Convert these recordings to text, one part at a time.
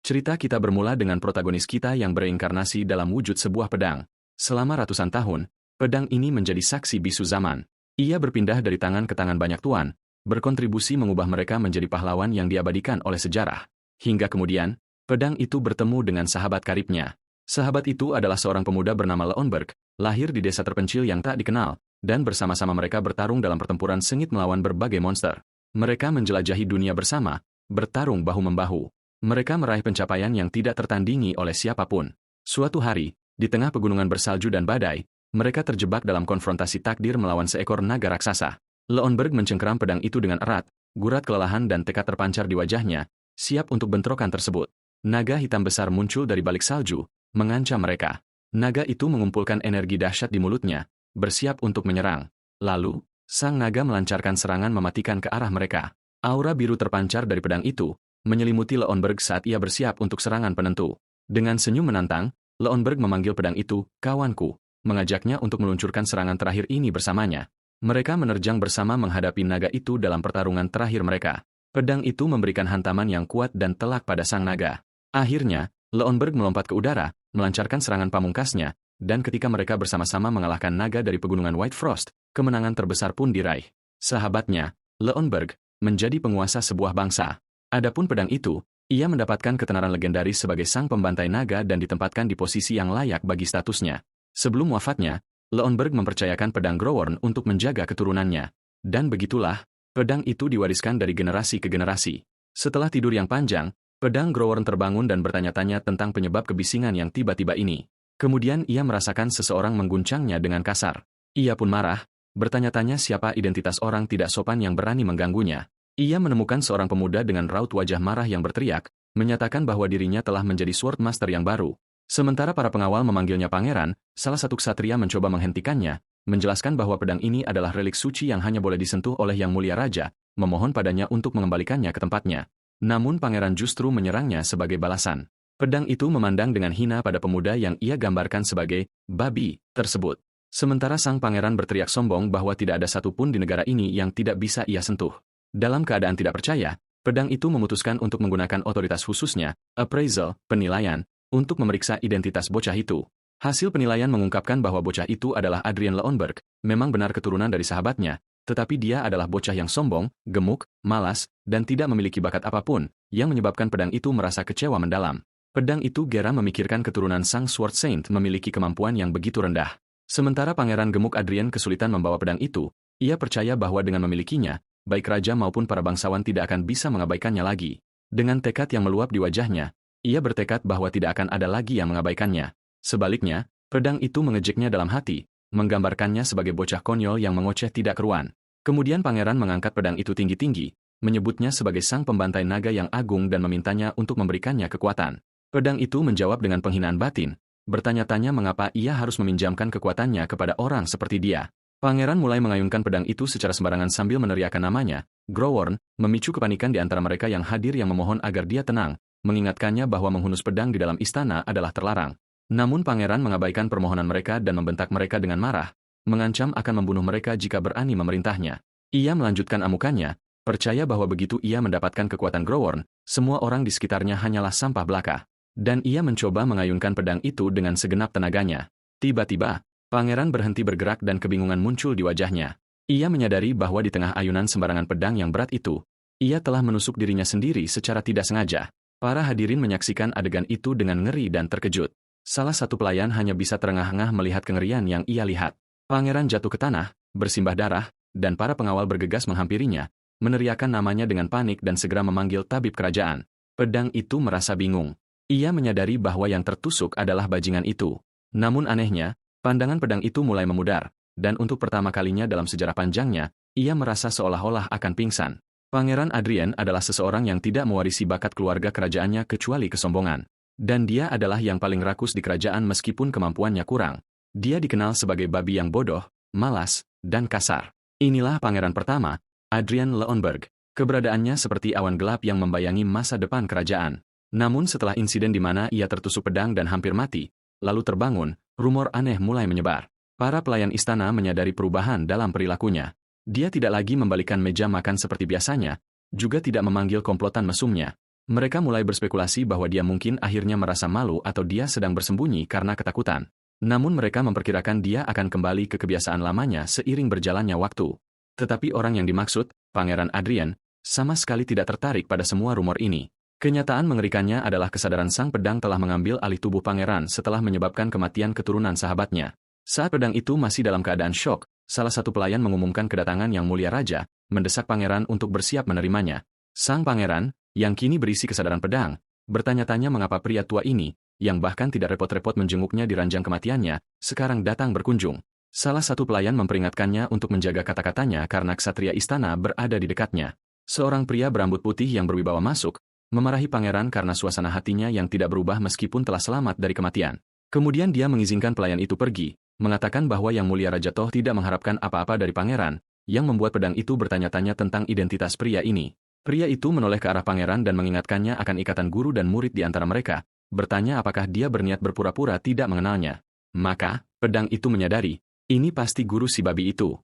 Cerita kita bermula dengan protagonis kita yang bereinkarnasi dalam wujud sebuah pedang. Selama ratusan tahun, pedang ini menjadi saksi bisu zaman. Ia berpindah dari tangan ke tangan banyak tuan, berkontribusi mengubah mereka menjadi pahlawan yang diabadikan oleh sejarah. Hingga kemudian, pedang itu bertemu dengan sahabat karibnya. Sahabat itu adalah seorang pemuda bernama Leonberg, lahir di desa terpencil yang tak dikenal, dan bersama-sama mereka bertarung dalam pertempuran sengit melawan berbagai monster. Mereka menjelajahi dunia bersama, bertarung bahu-membahu. Mereka meraih pencapaian yang tidak tertandingi oleh siapapun. Suatu hari, di tengah pegunungan bersalju dan badai, mereka terjebak dalam konfrontasi takdir melawan seekor naga raksasa. Leonberg mencengkeram pedang itu dengan erat, gurat kelelahan dan tekad terpancar di wajahnya, siap untuk bentrokan tersebut. Naga hitam besar muncul dari balik salju, mengancam mereka. Naga itu mengumpulkan energi dahsyat di mulutnya, bersiap untuk menyerang. Lalu, sang naga melancarkan serangan mematikan ke arah mereka. Aura biru terpancar dari pedang itu, menyelimuti Leonberg saat ia bersiap untuk serangan penentu. Dengan senyum menantang, Leonberg memanggil pedang itu, kawanku, mengajaknya untuk meluncurkan serangan terakhir ini bersamanya. Mereka menerjang bersama menghadapi naga itu dalam pertarungan terakhir mereka. Pedang itu memberikan hantaman yang kuat dan telak pada sang naga. Akhirnya, Leonberg melompat ke udara, melancarkan serangan pamungkasnya, dan ketika mereka bersama-sama mengalahkan naga dari pegunungan White Frost, kemenangan terbesar pun diraih. Sahabatnya, Leonberg, menjadi penguasa sebuah bangsa. Adapun pedang itu, ia mendapatkan ketenaran legendaris sebagai sang pembantai naga dan ditempatkan di posisi yang layak bagi statusnya. Sebelum wafatnya, Leonberg mempercayakan pedang Growworn untuk menjaga keturunannya. Dan begitulah, pedang itu diwariskan dari generasi ke generasi. Setelah tidur yang panjang, pedang Growworn terbangun dan bertanya-tanya tentang penyebab kebisingan yang tiba-tiba ini. Kemudian ia merasakan seseorang mengguncangnya dengan kasar. Ia pun marah, bertanya-tanya siapa identitas orang tidak sopan yang berani mengganggunya. Ia menemukan seorang pemuda dengan raut wajah marah yang berteriak, menyatakan bahwa dirinya telah menjadi Sword Master yang baru. Sementara para pengawal memanggilnya pangeran, salah satu ksatria mencoba menghentikannya, menjelaskan bahwa pedang ini adalah relik suci yang hanya boleh disentuh oleh Yang Mulia Raja, memohon padanya untuk mengembalikannya ke tempatnya. Namun pangeran justru menyerangnya sebagai balasan. Pedang itu memandang dengan hina pada pemuda yang ia gambarkan sebagai babi tersebut. Sementara sang pangeran berteriak sombong bahwa tidak ada satupun di negara ini yang tidak bisa ia sentuh. Dalam keadaan tidak percaya, pedang itu memutuskan untuk menggunakan otoritas khususnya, appraisal, penilaian, untuk memeriksa identitas bocah itu. Hasil penilaian mengungkapkan bahwa bocah itu adalah Adrian Leonberg, memang benar keturunan dari sahabatnya, tetapi dia adalah bocah yang sombong, gemuk, malas, dan tidak memiliki bakat apapun, yang menyebabkan pedang itu merasa kecewa mendalam. Pedang itu geram memikirkan keturunan sang Sword Saint memiliki kemampuan yang begitu rendah. Sementara pangeran gemuk Adrian kesulitan membawa pedang itu, ia percaya bahwa dengan memilikinya, baik raja maupun para bangsawan tidak akan bisa mengabaikannya lagi. Dengan tekad yang meluap di wajahnya, ia bertekad bahwa tidak akan ada lagi yang mengabaikannya. Sebaliknya, pedang itu mengejeknya dalam hati, menggambarkannya sebagai bocah konyol yang mengoceh tidak keruan. Kemudian pangeran mengangkat pedang itu tinggi-tinggi, menyebutnya sebagai sang pembantai naga yang agung dan memintanya untuk memberikannya kekuatan. Pedang itu menjawab dengan penghinaan batin, bertanya-tanya mengapa ia harus meminjamkan kekuatannya kepada orang seperti dia. Pangeran mulai mengayunkan pedang itu secara sembarangan sambil meneriakkan namanya, Growworn, memicu kepanikan di antara mereka yang hadir yang memohon agar dia tenang, mengingatkannya bahwa menghunus pedang di dalam istana adalah terlarang. Namun pangeran mengabaikan permohonan mereka dan membentak mereka dengan marah, mengancam akan membunuh mereka jika berani memerintahnya. Ia melanjutkan amukannya, percaya bahwa begitu ia mendapatkan kekuatan Growworn, semua orang di sekitarnya hanyalah sampah belaka. Dan ia mencoba mengayunkan pedang itu dengan segenap tenaganya. Tiba-tiba, pangeran berhenti bergerak dan kebingungan muncul di wajahnya. Ia menyadari bahwa di tengah ayunan sembarangan pedang yang berat itu, ia telah menusuk dirinya sendiri secara tidak sengaja. Para hadirin menyaksikan adegan itu dengan ngeri dan terkejut. Salah satu pelayan hanya bisa terengah-engah melihat kengerian yang ia lihat. Pangeran jatuh ke tanah, bersimbah darah, dan para pengawal bergegas menghampirinya, meneriakkan namanya dengan panik dan segera memanggil tabib kerajaan. Pedang itu merasa bingung. Ia menyadari bahwa yang tertusuk adalah bajingan itu. Namun anehnya, pandangan pedang itu mulai memudar, dan untuk pertama kalinya dalam sejarah panjangnya, ia merasa seolah-olah akan pingsan. Pangeran Adrian adalah seseorang yang tidak mewarisi bakat keluarga kerajaannya kecuali kesombongan. Dan dia adalah yang paling rakus di kerajaan meskipun kemampuannya kurang. Dia dikenal sebagai babi yang bodoh, malas, dan kasar. Inilah pangeran pertama, Adrian Leonberg. Keberadaannya seperti awan gelap yang membayangi masa depan kerajaan. Namun setelah insiden di mana ia tertusuk pedang dan hampir mati, lalu terbangun, rumor aneh mulai menyebar. Para pelayan istana menyadari perubahan dalam perilakunya. Dia tidak lagi membalikkan meja makan seperti biasanya, juga tidak memanggil komplotan mesumnya. Mereka mulai berspekulasi bahwa dia mungkin akhirnya merasa malu atau dia sedang bersembunyi karena ketakutan. Namun mereka memperkirakan dia akan kembali ke kebiasaan lamanya seiring berjalannya waktu. Tetapi orang yang dimaksud, Pangeran Adrien, sama sekali tidak tertarik pada semua rumor ini. Kenyataan mengerikannya adalah kesadaran sang pedang telah mengambil alih tubuh pangeran setelah menyebabkan kematian keturunan sahabatnya. Saat pedang itu masih dalam keadaan syok, salah satu pelayan mengumumkan kedatangan Yang Mulia Raja, mendesak pangeran untuk bersiap menerimanya. Sang pangeran, yang kini berisi kesadaran pedang, bertanya-tanya mengapa pria tua ini, yang bahkan tidak repot-repot menjenguknya di ranjang kematiannya, sekarang datang berkunjung. Salah satu pelayan memperingatkannya untuk menjaga kata-katanya karena ksatria istana berada di dekatnya. Seorang pria berambut putih yang berwibawa masuk, memarahi pangeran karena suasana hatinya yang tidak berubah meskipun telah selamat dari kematian. Kemudian dia mengizinkan pelayan itu pergi, mengatakan bahwa Yang Mulia Raja toh tidak mengharapkan apa-apa dari pangeran, yang membuat pedang itu bertanya-tanya tentang identitas pria ini. Pria itu menoleh ke arah pangeran dan mengingatkannya akan ikatan guru dan murid di antara mereka, bertanya apakah dia berniat berpura-pura tidak mengenalnya. Maka, pedang itu menyadari, ini pasti guru si babi itu.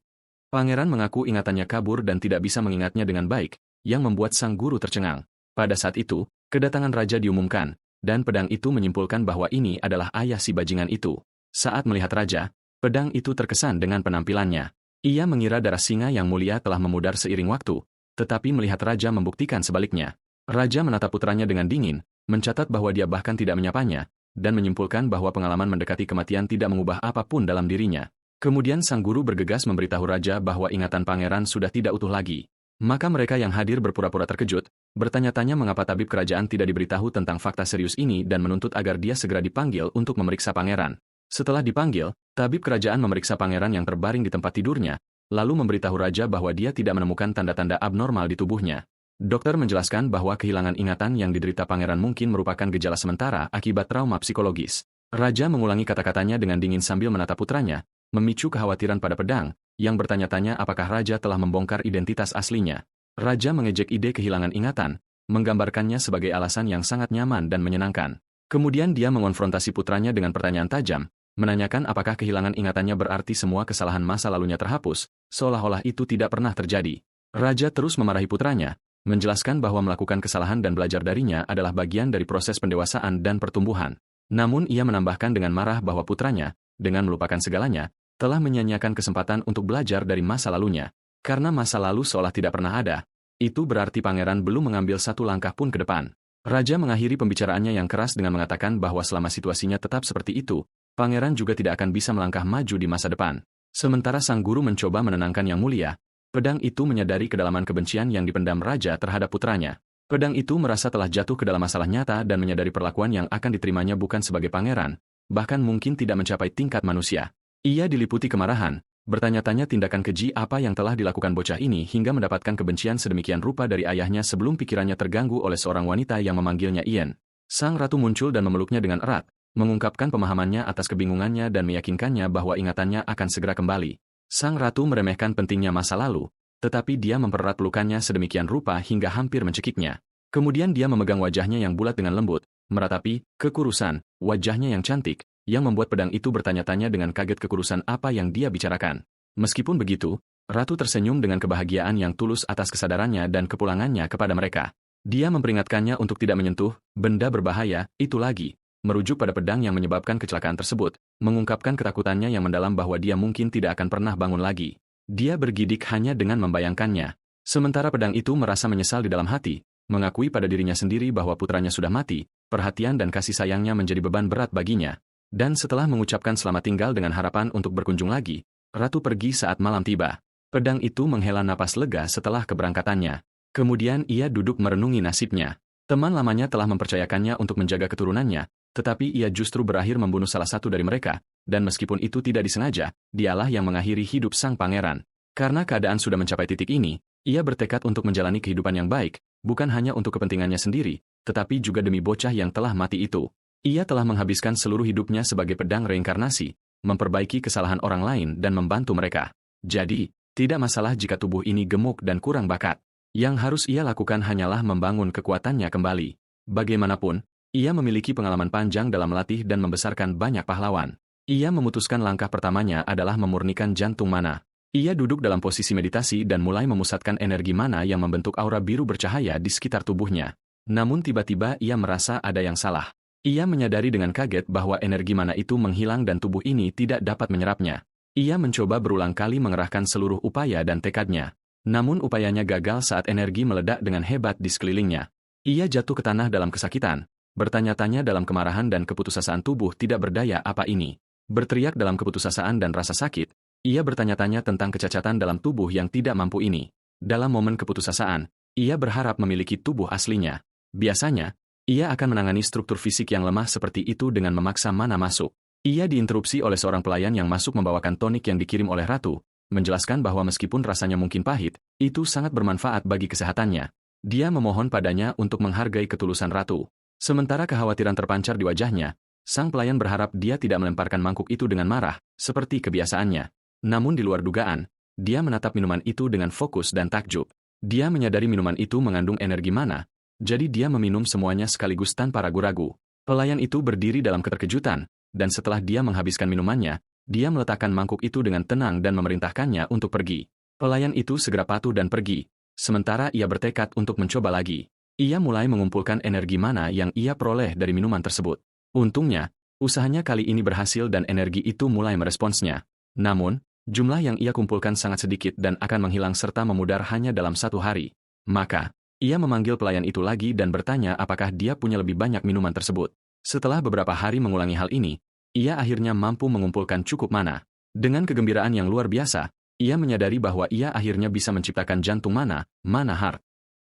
Pangeran mengaku ingatannya kabur dan tidak bisa mengingatnya dengan baik, yang membuat sang guru tercengang. Pada saat itu, kedatangan raja diumumkan, dan pedang itu menyimpulkan bahwa ini adalah ayah si bajingan itu. Saat melihat raja, pedang itu terkesan dengan penampilannya. Ia mengira darah singa yang mulia telah memudar seiring waktu, tetapi melihat raja membuktikan sebaliknya. Raja menatap putranya dengan dingin, mencatat bahwa dia bahkan tidak menyapanya, dan menyimpulkan bahwa pengalaman mendekati kematian tidak mengubah apapun dalam dirinya. Kemudian sang guru bergegas memberitahu raja bahwa ingatan pangeran sudah tidak utuh lagi. Maka mereka yang hadir berpura-pura terkejut, bertanya-tanya mengapa tabib kerajaan tidak diberitahu tentang fakta serius ini dan menuntut agar dia segera dipanggil untuk memeriksa pangeran. Setelah dipanggil, tabib kerajaan memeriksa pangeran yang terbaring di tempat tidurnya, lalu memberitahu raja bahwa dia tidak menemukan tanda-tanda abnormal di tubuhnya. Dokter menjelaskan bahwa kehilangan ingatan yang diderita pangeran mungkin merupakan gejala sementara akibat trauma psikologis. Raja mengulangi kata-katanya dengan dingin sambil menatap putranya, memicu kekhawatiran pada pedang, yang bertanya-tanya apakah raja telah membongkar identitas aslinya. Raja mengejek ide kehilangan ingatan, menggambarkannya sebagai alasan yang sangat nyaman dan menyenangkan. Kemudian dia mengonfrontasi putranya dengan pertanyaan tajam, menanyakan apakah kehilangan ingatannya berarti semua kesalahan masa lalunya terhapus, seolah-olah itu tidak pernah terjadi. Raja terus memarahi putranya, menjelaskan bahwa melakukan kesalahan dan belajar darinya adalah bagian dari proses pendewasaan dan pertumbuhan. Namun ia menambahkan dengan marah bahwa putranya, dengan melupakan segalanya, telah menyia-nyiakan kesempatan untuk belajar dari masa lalunya. Karena masa lalu seolah tidak pernah ada, itu berarti pangeran belum mengambil satu langkah pun ke depan. Raja mengakhiri pembicaraannya yang keras dengan mengatakan bahwa selama situasinya tetap seperti itu, pangeran juga tidak akan bisa melangkah maju di masa depan. Sementara sang guru mencoba menenangkan Yang Mulia, pedang itu menyadari kedalaman kebencian yang dipendam raja terhadap putranya. Pedang itu merasa telah jatuh ke dalam masalah nyata dan menyadari perlakuan yang akan diterimanya bukan sebagai pangeran, bahkan mungkin tidak mencapai tingkat manusia. Ia diliputi kemarahan, bertanya-tanya tindakan keji apa yang telah dilakukan bocah ini hingga mendapatkan kebencian sedemikian rupa dari ayahnya sebelum pikirannya terganggu oleh seorang wanita yang memanggilnya Ian. Sang ratu muncul dan memeluknya dengan erat, mengungkapkan pemahamannya atas kebingungannya dan meyakinkannya bahwa ingatannya akan segera kembali. Sang ratu meremehkan pentingnya masa lalu, tetapi dia mempererat pelukannya sedemikian rupa hingga hampir mencekiknya. Kemudian dia memegang wajahnya yang bulat dengan lembut, meratapi kekurusan wajahnya yang cantik, yang membuat pedang itu bertanya-tanya dengan kaget kekurusan apa yang dia bicarakan. Meskipun begitu, ratu tersenyum dengan kebahagiaan yang tulus atas kesadarannya dan kepulangannya kepada mereka. Dia memperingatkannya untuk tidak menyentuh benda berbahaya itu lagi, merujuk pada pedang yang menyebabkan kecelakaan tersebut, mengungkapkan ketakutannya yang mendalam bahwa dia mungkin tidak akan pernah bangun lagi. Dia bergidik hanya dengan membayangkannya. Sementara pedang itu merasa menyesal di dalam hati, mengakui pada dirinya sendiri bahwa putranya sudah mati, perhatian dan kasih sayangnya menjadi beban berat baginya. Dan setelah mengucapkan selamat tinggal dengan harapan untuk berkunjung lagi, ratu pergi saat malam tiba. Pedang itu menghela napas lega setelah keberangkatannya. Kemudian ia duduk merenungi nasibnya. Teman lamanya telah mempercayakannya untuk menjaga keturunannya, tetapi ia justru berakhir membunuh salah satu dari mereka, dan meskipun itu tidak disengaja, dialah yang mengakhiri hidup sang pangeran. Karena keadaan sudah mencapai titik ini, ia bertekad untuk menjalani kehidupan yang baik, bukan hanya untuk kepentingannya sendiri, tetapi juga demi bocah yang telah mati itu. Ia telah menghabiskan seluruh hidupnya sebagai pedang reinkarnasi, memperbaiki kesalahan orang lain dan membantu mereka. Jadi, tidak masalah jika tubuh ini gemuk dan kurang bakat. Yang harus ia lakukan hanyalah membangun kekuatannya kembali. Bagaimanapun, ia memiliki pengalaman panjang dalam melatih dan membesarkan banyak pahlawan. Ia memutuskan langkah pertamanya adalah memurnikan jantung mana. Ia duduk dalam posisi meditasi dan mulai memusatkan energi mana yang membentuk aura biru bercahaya di sekitar tubuhnya. Namun tiba-tiba ia merasa ada yang salah. Ia menyadari dengan kaget bahwa energi mana itu menghilang dan tubuh ini tidak dapat menyerapnya. Ia mencoba berulang kali mengerahkan seluruh upaya dan tekadnya. Namun upayanya gagal saat energi meledak dengan hebat di sekelilingnya. Ia jatuh ke tanah dalam kesakitan, bertanya-tanya dalam kemarahan dan keputusasaan tubuh tidak berdaya apa ini. Berteriak dalam keputusasaan dan rasa sakit, ia bertanya-tanya tentang kecacatan dalam tubuh yang tidak mampu ini. Dalam momen keputusasaan, ia berharap memiliki tubuh aslinya. Biasanya, ia akan menangani struktur fisik yang lemah seperti itu dengan memaksa mana masuk. Ia diinterupsi oleh seorang pelayan yang masuk membawakan tonik yang dikirim oleh ratu, menjelaskan bahwa meskipun rasanya mungkin pahit, itu sangat bermanfaat bagi kesehatannya. Dia memohon padanya untuk menghargai ketulusan ratu. Sementara kekhawatiran terpancar di wajahnya, sang pelayan berharap dia tidak melemparkan mangkuk itu dengan marah, seperti kebiasaannya. Namun di luar dugaan, dia menatap minuman itu dengan fokus dan takjub. Dia menyadari minuman itu mengandung energi mana, jadi dia meminum semuanya sekaligus tanpa ragu-ragu. Pelayan itu berdiri dalam keterkejutan, dan setelah dia menghabiskan minumannya, dia meletakkan mangkuk itu dengan tenang dan memerintahkannya untuk pergi. Pelayan itu segera patuh dan pergi, sementara ia bertekad untuk mencoba lagi. Ia mulai mengumpulkan energi mana yang ia peroleh dari minuman tersebut. Untungnya, usahanya kali ini berhasil dan energi itu mulai meresponsnya. Namun, jumlah yang ia kumpulkan sangat sedikit dan akan menghilang serta memudar hanya dalam 1 hari. Maka, ia memanggil pelayan itu lagi dan bertanya apakah dia punya lebih banyak minuman tersebut. Setelah beberapa hari mengulangi hal ini, ia akhirnya mampu mengumpulkan cukup mana. Dengan kegembiraan yang luar biasa, ia menyadari bahwa ia akhirnya bisa menciptakan jantung mana heart.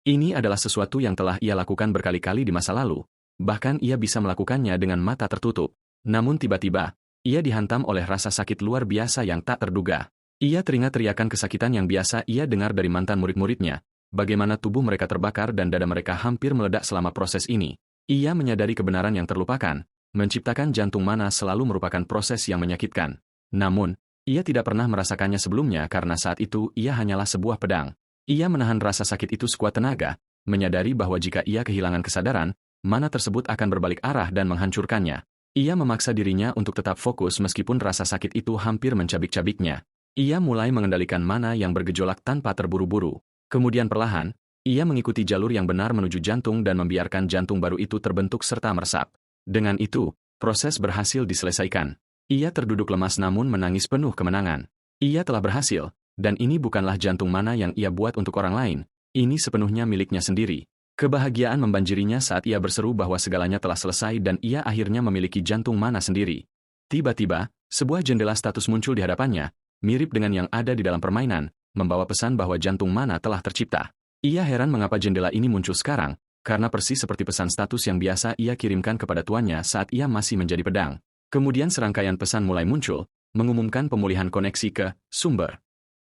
Ini adalah sesuatu yang telah ia lakukan berkali-kali di masa lalu. Bahkan ia bisa melakukannya dengan mata tertutup. Namun tiba-tiba, ia dihantam oleh rasa sakit luar biasa yang tak terduga. Ia teringat teriakan kesakitan yang biasa ia dengar dari mantan murid-muridnya, bagaimana tubuh mereka terbakar dan dada mereka hampir meledak selama proses ini. Ia menyadari kebenaran yang terlupakan, menciptakan jantung mana selalu merupakan proses yang menyakitkan. Namun, ia tidak pernah merasakannya sebelumnya karena saat itu ia hanyalah sebuah pedang. Ia menahan rasa sakit itu sekuat tenaga, menyadari bahwa jika ia kehilangan kesadaran, mana tersebut akan berbalik arah dan menghancurkannya. Ia memaksa dirinya untuk tetap fokus meskipun rasa sakit itu hampir mencabik-cabiknya. Ia mulai mengendalikan mana yang bergejolak tanpa terburu-buru. Kemudian perlahan, ia mengikuti jalur yang benar menuju jantung dan membiarkan jantung baru itu terbentuk serta meresap. Dengan itu, proses berhasil diselesaikan. Ia terduduk lemas namun menangis penuh kemenangan. Ia telah berhasil, dan ini bukanlah jantung mana yang ia buat untuk orang lain, ini sepenuhnya miliknya sendiri. Kebahagiaan membanjirinya saat ia berseru bahwa segalanya telah selesai dan ia akhirnya memiliki jantung mana sendiri. Tiba-tiba, sebuah jendela status muncul di hadapannya, mirip dengan yang ada di dalam permainan, membawa pesan bahwa jantung mana telah tercipta. Ia heran mengapa jendela ini muncul sekarang, karena persis seperti pesan status yang biasa ia kirimkan kepada tuannya saat ia masih menjadi pedang. Kemudian serangkaian pesan mulai muncul, mengumumkan pemulihan koneksi ke sumber.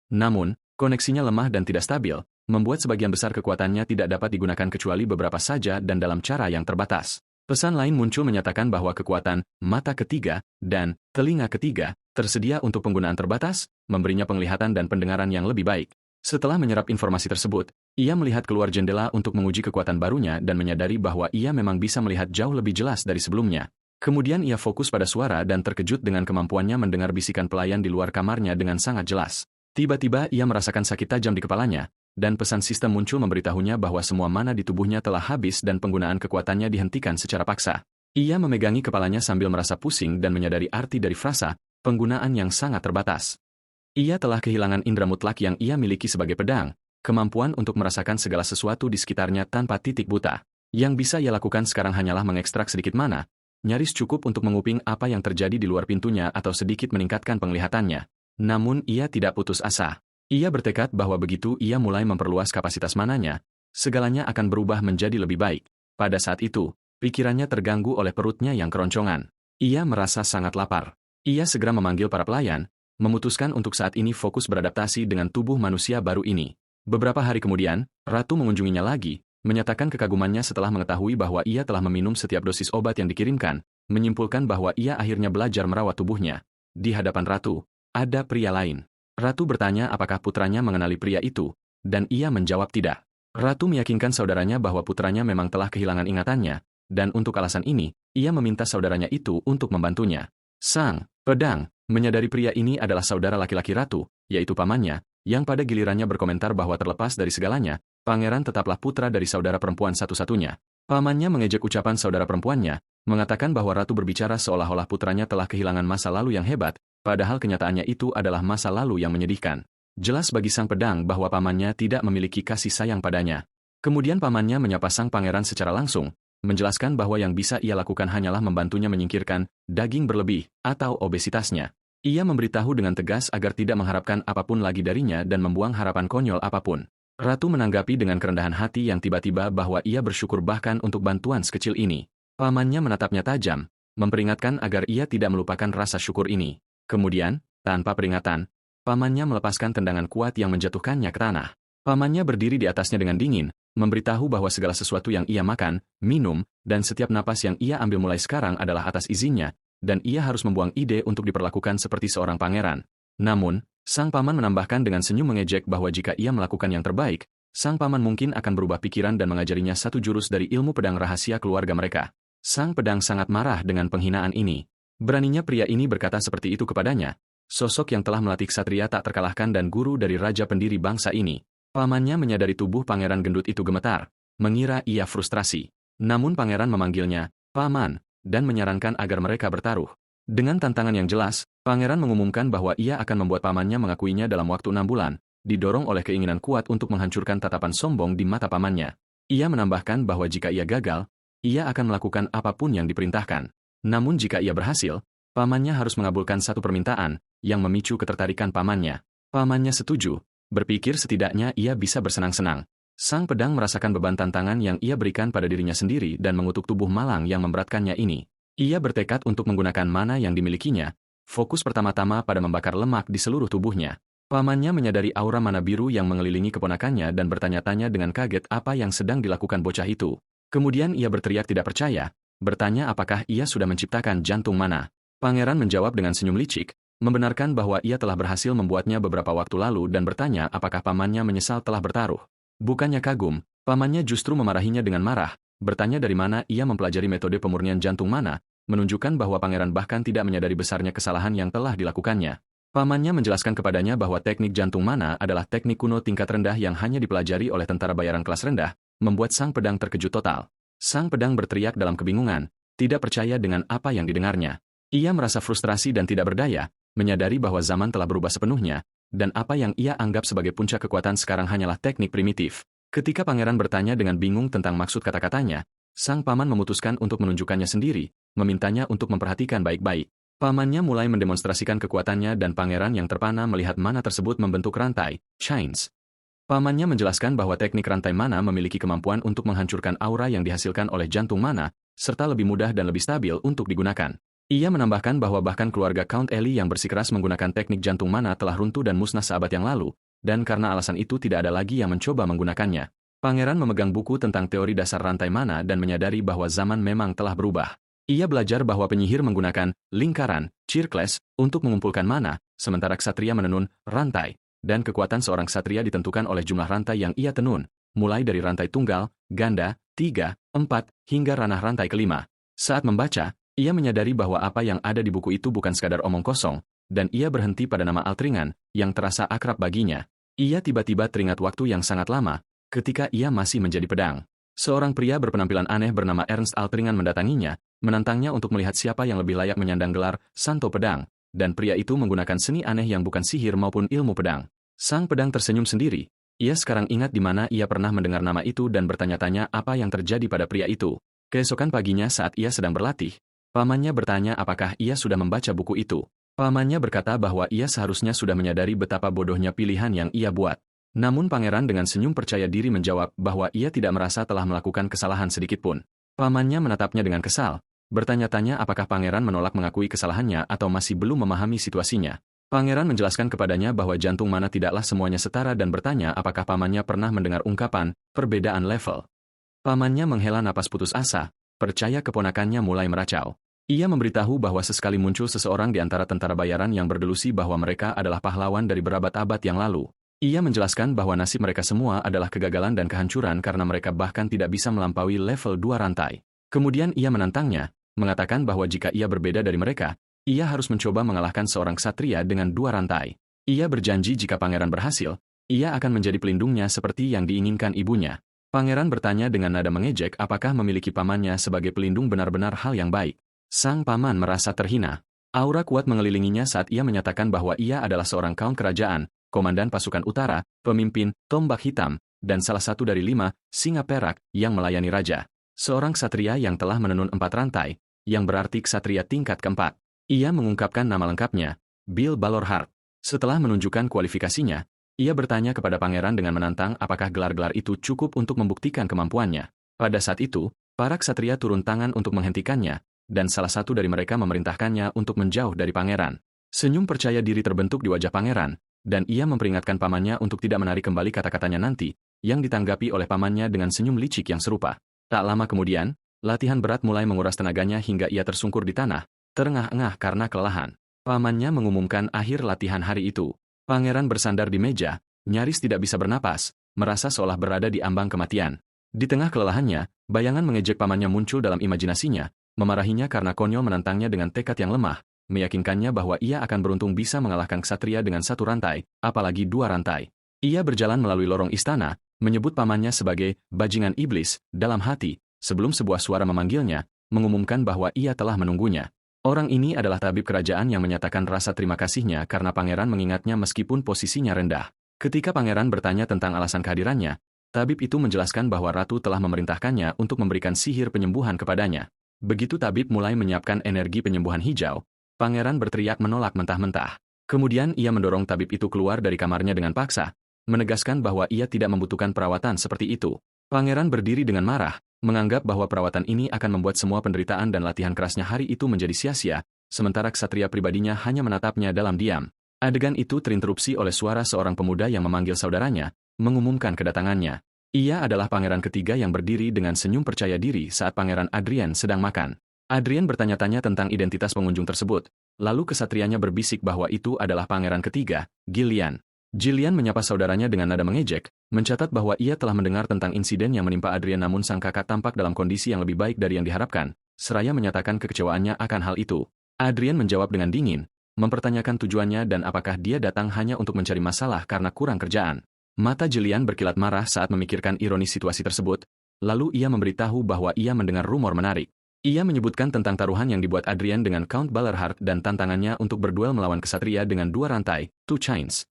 Namun, koneksinya lemah dan tidak stabil, membuat sebagian besar kekuatannya tidak dapat digunakan kecuali beberapa saja dan dalam cara yang terbatas. Pesan lain muncul menyatakan bahwa kekuatan mata ketiga dan telinga ketiga tersedia untuk penggunaan terbatas, memberinya penglihatan dan pendengaran yang lebih baik. Setelah menyerap informasi tersebut, ia melihat keluar jendela untuk menguji kekuatan barunya dan menyadari bahwa ia memang bisa melihat jauh lebih jelas dari sebelumnya. Kemudian ia fokus pada suara dan terkejut dengan kemampuannya mendengar bisikan pelayan di luar kamarnya dengan sangat jelas. Tiba-tiba ia merasakan sakit tajam di kepalanya, dan pesan sistem muncul memberitahunya bahwa semua mana di tubuhnya telah habis dan penggunaan kekuatannya dihentikan secara paksa. Ia memegangi kepalanya sambil merasa pusing dan menyadari arti dari frasa, penggunaan yang sangat terbatas. Ia telah kehilangan indera mutlak yang ia miliki sebagai pedang, kemampuan untuk merasakan segala sesuatu di sekitarnya tanpa titik buta. Yang bisa ia lakukan sekarang hanyalah mengekstrak sedikit mana, nyaris cukup untuk menguping apa yang terjadi di luar pintunya atau sedikit meningkatkan penglihatannya. Namun ia tidak putus asa. Ia bertekad bahwa begitu ia mulai memperluas kapasitas mananya, segalanya akan berubah menjadi lebih baik. Pada saat itu, pikirannya terganggu oleh perutnya yang keroncongan. Ia merasa sangat lapar. Ia segera memanggil para pelayan, memutuskan untuk saat ini fokus beradaptasi dengan tubuh manusia baru ini. Beberapa hari kemudian, Ratu mengunjunginya lagi, menyatakan kekagumannya setelah mengetahui bahwa ia telah meminum setiap dosis obat yang dikirimkan, menyimpulkan bahwa ia akhirnya belajar merawat tubuhnya. Di hadapan Ratu, ada pria lain. Ratu bertanya apakah putranya mengenali pria itu, dan ia menjawab tidak. Ratu meyakinkan saudaranya bahwa putranya memang telah kehilangan ingatannya, dan untuk alasan ini, ia meminta saudaranya itu untuk membantunya. Sang pedang menyadari pria ini adalah saudara laki-laki Ratu, yaitu pamannya, yang pada gilirannya berkomentar bahwa terlepas dari segalanya, pangeran tetaplah putra dari saudara perempuan satu-satunya. Pamannya mengejek ucapan saudara perempuannya, mengatakan bahwa ratu berbicara seolah-olah putranya telah kehilangan masa lalu yang hebat, padahal kenyataannya itu adalah masa lalu yang menyedihkan. Jelas bagi sang pedang bahwa pamannya tidak memiliki kasih sayang padanya. Kemudian pamannya menyapa sang pangeran secara langsung, menjelaskan bahwa yang bisa ia lakukan hanyalah membantunya menyingkirkan daging berlebih atau obesitasnya. Ia memberitahu dengan tegas agar tidak mengharapkan apapun lagi darinya dan membuang harapan konyol apapun. Ratu menanggapi dengan kerendahan hati yang tiba-tiba bahwa ia bersyukur bahkan untuk bantuan sekecil ini. Pamannya menatapnya tajam, memperingatkan agar ia tidak melupakan rasa syukur ini. Kemudian, tanpa peringatan, pamannya melepaskan tendangan kuat yang menjatuhkannya ke tanah. Pamannya berdiri di atasnya dengan dingin, memberitahu bahwa segala sesuatu yang ia makan, minum, dan setiap napas yang ia ambil mulai sekarang adalah atas izinnya, dan ia harus membuang ide untuk diperlakukan seperti seorang pangeran. Namun, sang paman menambahkan dengan senyum mengejek bahwa jika ia melakukan yang terbaik, sang paman mungkin akan berubah pikiran dan mengajarinya satu jurus dari ilmu pedang rahasia keluarga mereka. Sang pedang sangat marah dengan penghinaan ini. Beraninya pria ini berkata seperti itu kepadanya, sosok yang telah melatih ksatria tak terkalahkan dan guru dari raja pendiri bangsa ini. Pamannya menyadari tubuh pangeran gendut itu gemetar, mengira ia frustrasi. Namun pangeran memanggilnya, "Paman," dan menyarankan agar mereka bertaruh. Dengan tantangan yang jelas, pangeran mengumumkan bahwa ia akan membuat pamannya mengakuinya dalam waktu 6 bulan, didorong oleh keinginan kuat untuk menghancurkan tatapan sombong di mata pamannya. Ia menambahkan bahwa jika ia gagal, ia akan melakukan apapun yang diperintahkan. Namun jika ia berhasil, pamannya harus mengabulkan satu permintaan, yang memicu ketertarikan pamannya. Pamannya setuju, berpikir setidaknya ia bisa bersenang-senang. Sang pedang merasakan beban tantangan yang ia berikan pada dirinya sendiri dan mengutuk tubuh malang yang memberatkannya ini. Ia bertekad untuk menggunakan mana yang dimilikinya, fokus pertama-tama pada membakar lemak di seluruh tubuhnya. Pamannya menyadari aura mana biru yang mengelilingi keponakannya dan bertanya-tanya dengan kaget apa yang sedang dilakukan bocah itu. Kemudian ia berteriak tidak percaya, bertanya apakah ia sudah menciptakan jantung mana. Pangeran menjawab dengan senyum licik, membenarkan bahwa ia telah berhasil membuatnya beberapa waktu lalu dan bertanya apakah pamannya menyesal telah bertaruh. Bukannya kagum, pamannya justru memarahinya dengan marah, bertanya dari mana ia mempelajari metode pemurnian jantung mana, menunjukkan bahwa pangeran bahkan tidak menyadari besarnya kesalahan yang telah dilakukannya. Pamannya menjelaskan kepadanya bahwa teknik jantung mana adalah teknik kuno tingkat rendah yang hanya dipelajari oleh tentara bayaran kelas rendah, membuat sang pedang terkejut total. Sang pedang berteriak dalam kebingungan, tidak percaya dengan apa yang didengarnya. Ia merasa frustrasi dan tidak berdaya, menyadari bahwa zaman telah berubah sepenuhnya, dan apa yang ia anggap sebagai puncak kekuatan sekarang hanyalah teknik primitif. Ketika pangeran bertanya dengan bingung tentang maksud kata-katanya, sang paman memutuskan untuk menunjukkannya sendiri, memintanya untuk memperhatikan baik-baik. Pamannya mulai mendemonstrasikan kekuatannya dan pangeran yang terpana melihat mana tersebut membentuk rantai, chains. Pamannya menjelaskan bahwa teknik rantai mana memiliki kemampuan untuk menghancurkan aura yang dihasilkan oleh jantung mana, serta lebih mudah dan lebih stabil untuk digunakan. Ia menambahkan bahwa bahkan keluarga Count Eli yang bersikeras menggunakan teknik jantung mana telah runtuh dan musnah seabad yang lalu, dan karena alasan itu tidak ada lagi yang mencoba menggunakannya. Pangeran memegang buku tentang teori dasar rantai mana dan menyadari bahwa zaman memang telah berubah. Ia belajar bahwa penyihir menggunakan lingkaran, circles, untuk mengumpulkan mana, sementara ksatria menenun rantai, dan kekuatan seorang ksatria ditentukan oleh jumlah rantai yang ia tenun, mulai dari rantai tunggal, ganda, 3, 4, hingga ranah rantai kelima. Saat membaca, ia menyadari bahwa apa yang ada di buku itu bukan sekadar omong kosong, dan ia berhenti pada nama Altringan, yang terasa akrab baginya. Ia tiba-tiba teringat waktu yang sangat lama, ketika ia masih menjadi pedang. Seorang pria berpenampilan aneh bernama Ernst Altringan mendatanginya, menantangnya untuk melihat siapa yang lebih layak menyandang gelar Santo Pedang, dan pria itu menggunakan seni aneh yang bukan sihir maupun ilmu pedang. Sang pedang tersenyum sendiri. Ia sekarang ingat di mana ia pernah mendengar nama itu dan bertanya-tanya apa yang terjadi pada pria itu. Keesokan paginya saat ia sedang berlatih, pamannya bertanya apakah ia sudah membaca buku itu. Pamannya berkata bahwa ia seharusnya sudah menyadari betapa bodohnya pilihan yang ia buat. Namun pangeran dengan senyum percaya diri menjawab bahwa ia tidak merasa telah melakukan kesalahan sedikitpun. Pamannya menatapnya dengan kesal, bertanya-tanya apakah pangeran menolak mengakui kesalahannya atau masih belum memahami situasinya. Pangeran menjelaskan kepadanya bahwa jantung mana tidaklah semuanya setara dan bertanya apakah pamannya pernah mendengar ungkapan perbedaan level. Pamannya menghela napas putus asa, percaya keponakannya mulai meracau. Ia memberitahu bahwa sesekali muncul seseorang di antara tentara bayaran yang berdelusi bahwa mereka adalah pahlawan dari berabad-abad yang lalu. Ia menjelaskan bahwa nasib mereka semua adalah kegagalan dan kehancuran karena mereka bahkan tidak bisa melampaui level 2 rantai. Kemudian ia menantangnya, mengatakan bahwa jika ia berbeda dari mereka, ia harus mencoba mengalahkan seorang ksatria dengan 2 rantai. Ia berjanji jika pangeran berhasil, ia akan menjadi pelindungnya seperti yang diinginkan ibunya. Pangeran bertanya dengan nada mengejek apakah memiliki pamannya sebagai pelindung benar-benar hal yang baik. Sang paman merasa terhina. Aura kuat mengelilinginya saat ia menyatakan bahwa ia adalah seorang count kerajaan, komandan pasukan utara, pemimpin, tombak hitam, dan salah satu dari 5 singa perak yang melayani raja. Seorang ksatria yang telah menenun 4 rantai, yang berarti ksatria tingkat keempat. Ia mengungkapkan nama lengkapnya, Bill Balorhart. Setelah menunjukkan kualifikasinya, ia bertanya kepada pangeran dengan menantang apakah gelar-gelar itu cukup untuk membuktikan kemampuannya. Pada saat itu, para ksatria turun tangan untuk menghentikannya, dan salah satu dari mereka memerintahkannya untuk menjauh dari pangeran. Senyum percaya diri terbentuk di wajah pangeran, dan ia memperingatkan pamannya untuk tidak menarik kembali kata-katanya nanti, yang ditanggapi oleh pamannya dengan senyum licik yang serupa. Tak lama kemudian, latihan berat mulai menguras tenaganya hingga ia tersungkur di tanah, terengah-engah karena kelelahan. Pamannya mengumumkan akhir latihan hari itu. Pangeran bersandar di meja, nyaris tidak bisa bernapas, merasa seolah berada di ambang kematian. Di tengah kelelahannya, bayangan mengejek pamannya muncul dalam imajinasinya, memarahinya karena konyol menantangnya dengan tekad yang lemah, meyakinkannya bahwa ia akan beruntung bisa mengalahkan ksatria dengan 1 rantai, apalagi 2 rantai. Ia berjalan melalui lorong istana, menyebut pamannya sebagai bajingan iblis dalam hati, sebelum sebuah suara memanggilnya, mengumumkan bahwa ia telah menunggunya. Orang ini adalah tabib kerajaan yang menyatakan rasa terima kasihnya karena pangeran mengingatnya meskipun posisinya rendah. Ketika pangeran bertanya tentang alasan kehadirannya, tabib itu menjelaskan bahwa ratu telah memerintahkannya untuk memberikan sihir penyembuhan kepadanya. Begitu tabib mulai menyiapkan energi penyembuhan hijau, pangeran berteriak menolak mentah-mentah. Kemudian ia mendorong tabib itu keluar dari kamarnya dengan paksa, menegaskan bahwa ia tidak membutuhkan perawatan seperti itu. Pangeran berdiri dengan marah, menganggap bahwa perawatan ini akan membuat semua penderitaan dan latihan kerasnya hari itu menjadi sia-sia, sementara ksatria pribadinya hanya menatapnya dalam diam. Adegan itu terinterupsi oleh suara seorang pemuda yang memanggil saudaranya, mengumumkan kedatangannya. Ia adalah pangeran ketiga yang berdiri dengan senyum percaya diri saat pangeran Adrian sedang makan. Adrian bertanya-tanya tentang identitas pengunjung tersebut, lalu kesatrianya berbisik bahwa itu adalah pangeran ketiga, Gillian. Gillian menyapa saudaranya dengan nada mengejek, mencatat bahwa ia telah mendengar tentang insiden yang menimpa Adrian namun sang kakak tampak dalam kondisi yang lebih baik dari yang diharapkan, seraya menyatakan kekecewaannya akan hal itu. Adrian menjawab dengan dingin, mempertanyakan tujuannya dan apakah dia datang hanya untuk mencari masalah karena kurang kerjaan. Mata Gillian berkilat marah saat memikirkan ironis situasi tersebut, lalu ia memberitahu bahwa ia mendengar rumor menarik. Ia menyebutkan tentang taruhan yang dibuat Adrian dengan Count Balorhart dan tantangannya untuk berduel melawan kesatria dengan 2 rantai, 2 chains.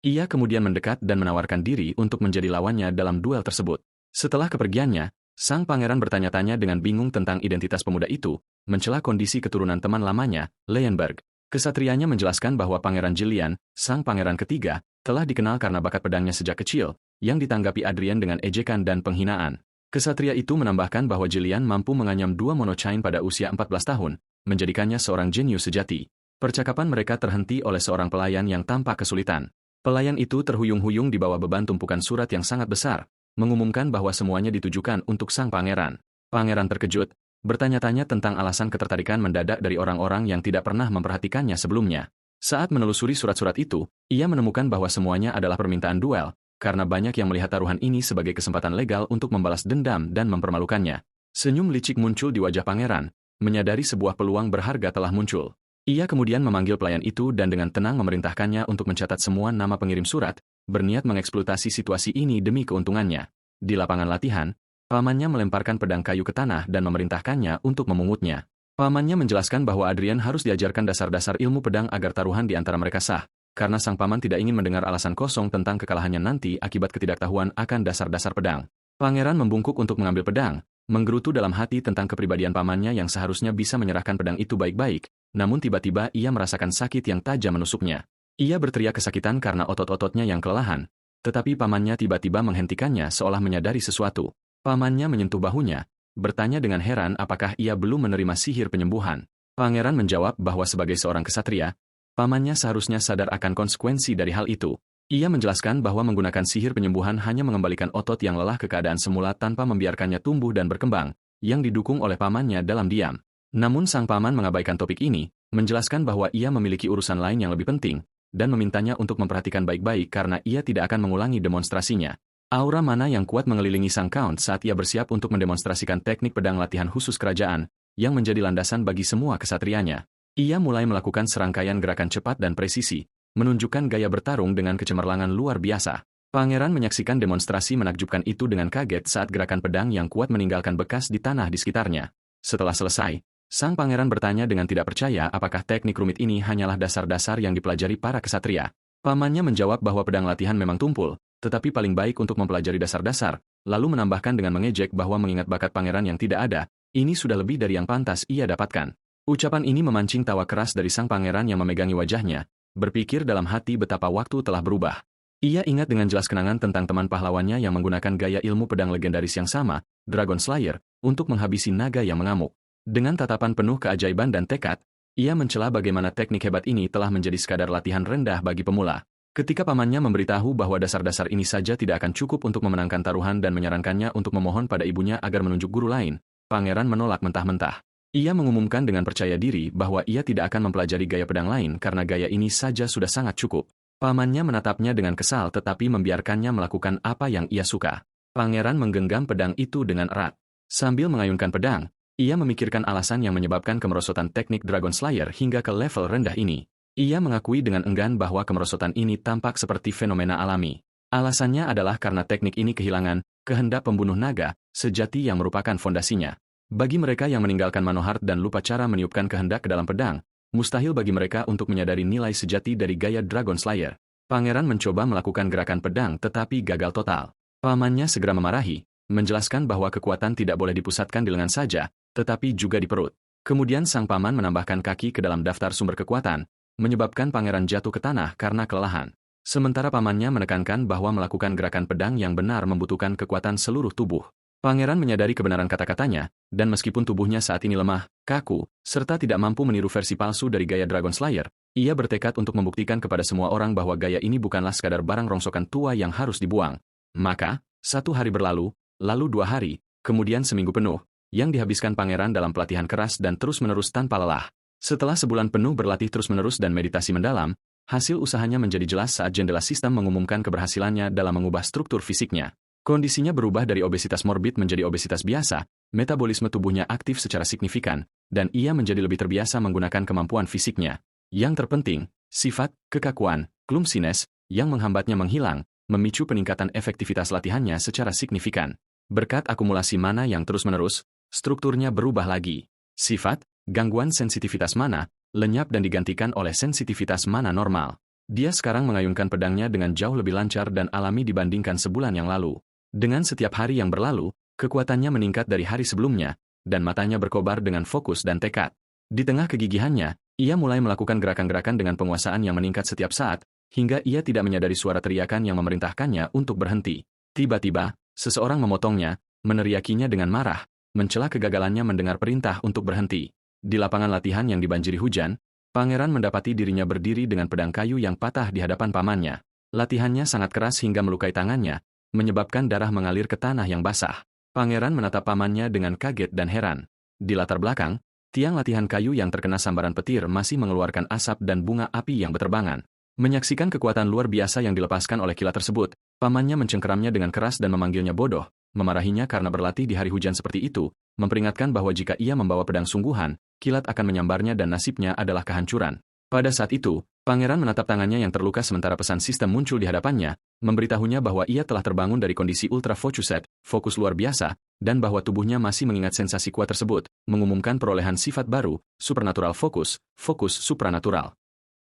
Ia kemudian mendekat dan menawarkan diri untuk menjadi lawannya dalam duel tersebut. Setelah kepergiannya, sang pangeran bertanya-tanya dengan bingung tentang identitas pemuda itu, mencela kondisi keturunan teman lamanya, Leyenberg. Kesatrianya menjelaskan bahwa Pangeran Gillian, sang pangeran ketiga, telah dikenal karena bakat pedangnya sejak kecil, yang ditanggapi Adrian dengan ejekan dan penghinaan. Kesatria itu menambahkan bahwa Gillian mampu menganyam 2 monochain pada usia 14 tahun, menjadikannya seorang jenius sejati. Percakapan mereka terhenti oleh seorang pelayan yang tampak kesulitan. Pelayan itu terhuyung-huyung di bawah beban tumpukan surat yang sangat besar, mengumumkan bahwa semuanya ditujukan untuk sang pangeran. Pangeran terkejut, bertanya-tanya tentang alasan ketertarikan mendadak dari orang-orang yang tidak pernah memperhatikannya sebelumnya. Saat menelusuri surat-surat itu, ia menemukan bahwa semuanya adalah permintaan duel, karena banyak yang melihat taruhan ini sebagai kesempatan legal untuk membalas dendam dan mempermalukannya. Senyum licik muncul di wajah pangeran, menyadari sebuah peluang berharga telah muncul. Ia kemudian memanggil pelayan itu dan dengan tenang memerintahkannya untuk mencatat semua nama pengirim surat, berniat mengeksploitasi situasi ini demi keuntungannya. Di lapangan latihan, pamannya melemparkan pedang kayu ke tanah dan memerintahkannya untuk memungutnya. Pamannya menjelaskan bahwa Adrian harus diajarkan dasar-dasar ilmu pedang agar taruhan di antara mereka sah, karena sang paman tidak ingin mendengar alasan kosong tentang kekalahannya nanti akibat ketidaktahuan akan dasar-dasar pedang. Pangeran membungkuk untuk mengambil pedang, menggerutu dalam hati tentang kepribadian pamannya yang seharusnya bisa menyerahkan pedang itu baik-baik, namun tiba-tiba ia merasakan sakit yang tajam menusuknya. Ia berteriak kesakitan karena otot-ototnya yang kelelahan, tetapi pamannya tiba-tiba menghentikannya seolah menyadari sesuatu. Pamannya menyentuh bahunya, bertanya dengan heran apakah ia belum menerima sihir penyembuhan. Pangeran menjawab bahwa sebagai seorang kesatria, pamannya seharusnya sadar akan konsekuensi dari hal itu. Ia menjelaskan bahwa menggunakan sihir penyembuhan hanya mengembalikan otot yang lelah ke keadaan semula tanpa membiarkannya tumbuh dan berkembang, yang didukung oleh pamannya dalam diam. Namun sang paman mengabaikan topik ini, menjelaskan bahwa ia memiliki urusan lain yang lebih penting, dan memintanya untuk memperhatikan baik-baik karena ia tidak akan mengulangi demonstrasinya. Aura mana yang kuat mengelilingi sang count saat ia bersiap untuk mendemonstrasikan teknik pedang latihan khusus kerajaan, yang menjadi landasan bagi semua kesatrianya. Ia mulai melakukan serangkaian gerakan cepat dan presisi, menunjukkan gaya bertarung dengan kecemerlangan luar biasa. Pangeran menyaksikan demonstrasi menakjubkan itu dengan kaget saat gerakan pedang yang kuat meninggalkan bekas di tanah di sekitarnya. Setelah selesai, sang pangeran bertanya dengan tidak percaya apakah teknik rumit ini hanyalah dasar-dasar yang dipelajari para kesatria. Pamannya menjawab bahwa pedang latihan memang tumpul, tetapi paling baik untuk mempelajari dasar-dasar, lalu menambahkan dengan mengejek bahwa mengingat bakat pangeran yang tidak ada, ini sudah lebih dari yang pantas ia dapatkan. Ucapan ini memancing tawa keras dari sang pangeran yang memegangi wajahnya, berpikir dalam hati betapa waktu telah berubah. Ia ingat dengan jelas kenangan tentang teman pahlawannya yang menggunakan gaya ilmu pedang legendaris yang sama, Dragon Slayer, untuk menghabisi naga yang mengamuk. Dengan tatapan penuh keajaiban dan tekad, ia mencela bagaimana teknik hebat ini telah menjadi sekadar latihan rendah bagi pemula. Ketika pamannya memberitahu bahwa dasar-dasar ini saja tidak akan cukup untuk memenangkan taruhan dan menyarankannya untuk memohon pada ibunya agar menunjuk guru lain, pangeran menolak mentah-mentah. Ia mengumumkan dengan percaya diri bahwa ia tidak akan mempelajari gaya pedang lain karena gaya ini saja sudah sangat cukup. Pamannya menatapnya dengan kesal tetapi membiarkannya melakukan apa yang ia suka. Pangeran menggenggam pedang itu dengan erat. Sambil mengayunkan pedang, ia memikirkan alasan yang menyebabkan kemerosotan teknik Dragon Slayer hingga ke level rendah ini. Ia mengakui dengan enggan bahwa kemerosotan ini tampak seperti fenomena alami. Alasannya adalah karena teknik ini kehilangan kehendak pembunuh naga sejati yang merupakan fondasinya. Bagi mereka yang meninggalkan Manohart dan lupa cara meniupkan kehendak ke dalam pedang, mustahil bagi mereka untuk menyadari nilai sejati dari gaya Dragon Slayer. Pangeran mencoba melakukan gerakan pedang tetapi gagal total. Pamannya segera memarahi, menjelaskan bahwa kekuatan tidak boleh dipusatkan di lengan saja, tetapi juga di perut. Kemudian sang paman menambahkan kaki ke dalam daftar sumber kekuatan, menyebabkan pangeran jatuh ke tanah karena kelelahan. Sementara pamannya menekankan bahwa melakukan gerakan pedang yang benar membutuhkan kekuatan seluruh tubuh. Pangeran menyadari kebenaran kata-katanya, dan meskipun tubuhnya saat ini lemah, kaku, serta tidak mampu meniru versi palsu dari gaya Dragon Slayer, ia bertekad untuk membuktikan kepada semua orang bahwa gaya ini bukanlah sekadar barang rongsokan tua yang harus dibuang. Maka, 1 hari berlalu, lalu 2 hari, kemudian seminggu penuh, yang dihabiskan pangeran dalam pelatihan keras dan terus-menerus tanpa lelah. Setelah sebulan penuh berlatih terus-menerus dan meditasi mendalam, hasil usahanya menjadi jelas saat jendela sistem mengumumkan keberhasilannya dalam mengubah struktur fisiknya. Kondisinya berubah dari obesitas morbid menjadi obesitas biasa, metabolisme tubuhnya aktif secara signifikan, dan ia menjadi lebih terbiasa menggunakan kemampuan fisiknya. Yang terpenting, sifat kekakuan, clumsiness, yang menghambatnya menghilang, memicu peningkatan efektivitas latihannya secara signifikan. Berkat akumulasi mana yang terus-menerus, strukturnya berubah lagi. Sifat, gangguan sensitivitas mana, lenyap dan digantikan oleh sensitivitas mana normal. Dia sekarang mengayunkan pedangnya dengan jauh lebih lancar dan alami dibandingkan sebulan yang lalu. Dengan setiap hari yang berlalu, kekuatannya meningkat dari hari sebelumnya, dan matanya berkobar dengan fokus dan tekad. Di tengah kegigihannya, ia mulai melakukan gerakan-gerakan dengan penguasaan yang meningkat setiap saat, hingga ia tidak menyadari suara teriakan yang memerintahkannya untuk berhenti. Tiba-tiba, seseorang memotongnya, meneriakinya dengan marah, mencela kegagalannya mendengar perintah untuk berhenti. Di lapangan latihan yang dibanjiri hujan, pangeran mendapati dirinya berdiri dengan pedang kayu yang patah di hadapan pamannya. Latihannya sangat keras hingga melukai tangannya, menyebabkan darah mengalir ke tanah yang basah. Pangeran menatap pamannya dengan kaget dan heran. Di latar belakang, tiang latihan kayu yang terkena sambaran petir masih mengeluarkan asap dan bunga api yang berterbangan. Menyaksikan kekuatan luar biasa yang dilepaskan oleh kilat tersebut, pamannya mencengkeramnya dengan keras dan memanggilnya bodoh, memarahinya karena berlatih di hari hujan seperti itu, memperingatkan bahwa jika ia membawa pedang sungguhan, kilat akan menyambarnya dan nasibnya adalah kehancuran. Pada saat itu, pangeran menatap tangannya yang terluka sementara pesan sistem muncul di hadapannya, memberitahunya bahwa ia telah terbangun dari kondisi ultra focused, fokus luar biasa, dan bahwa tubuhnya masih mengingat sensasi kuat tersebut, mengumumkan perolehan sifat baru, supernatural focus, fokus supranatural.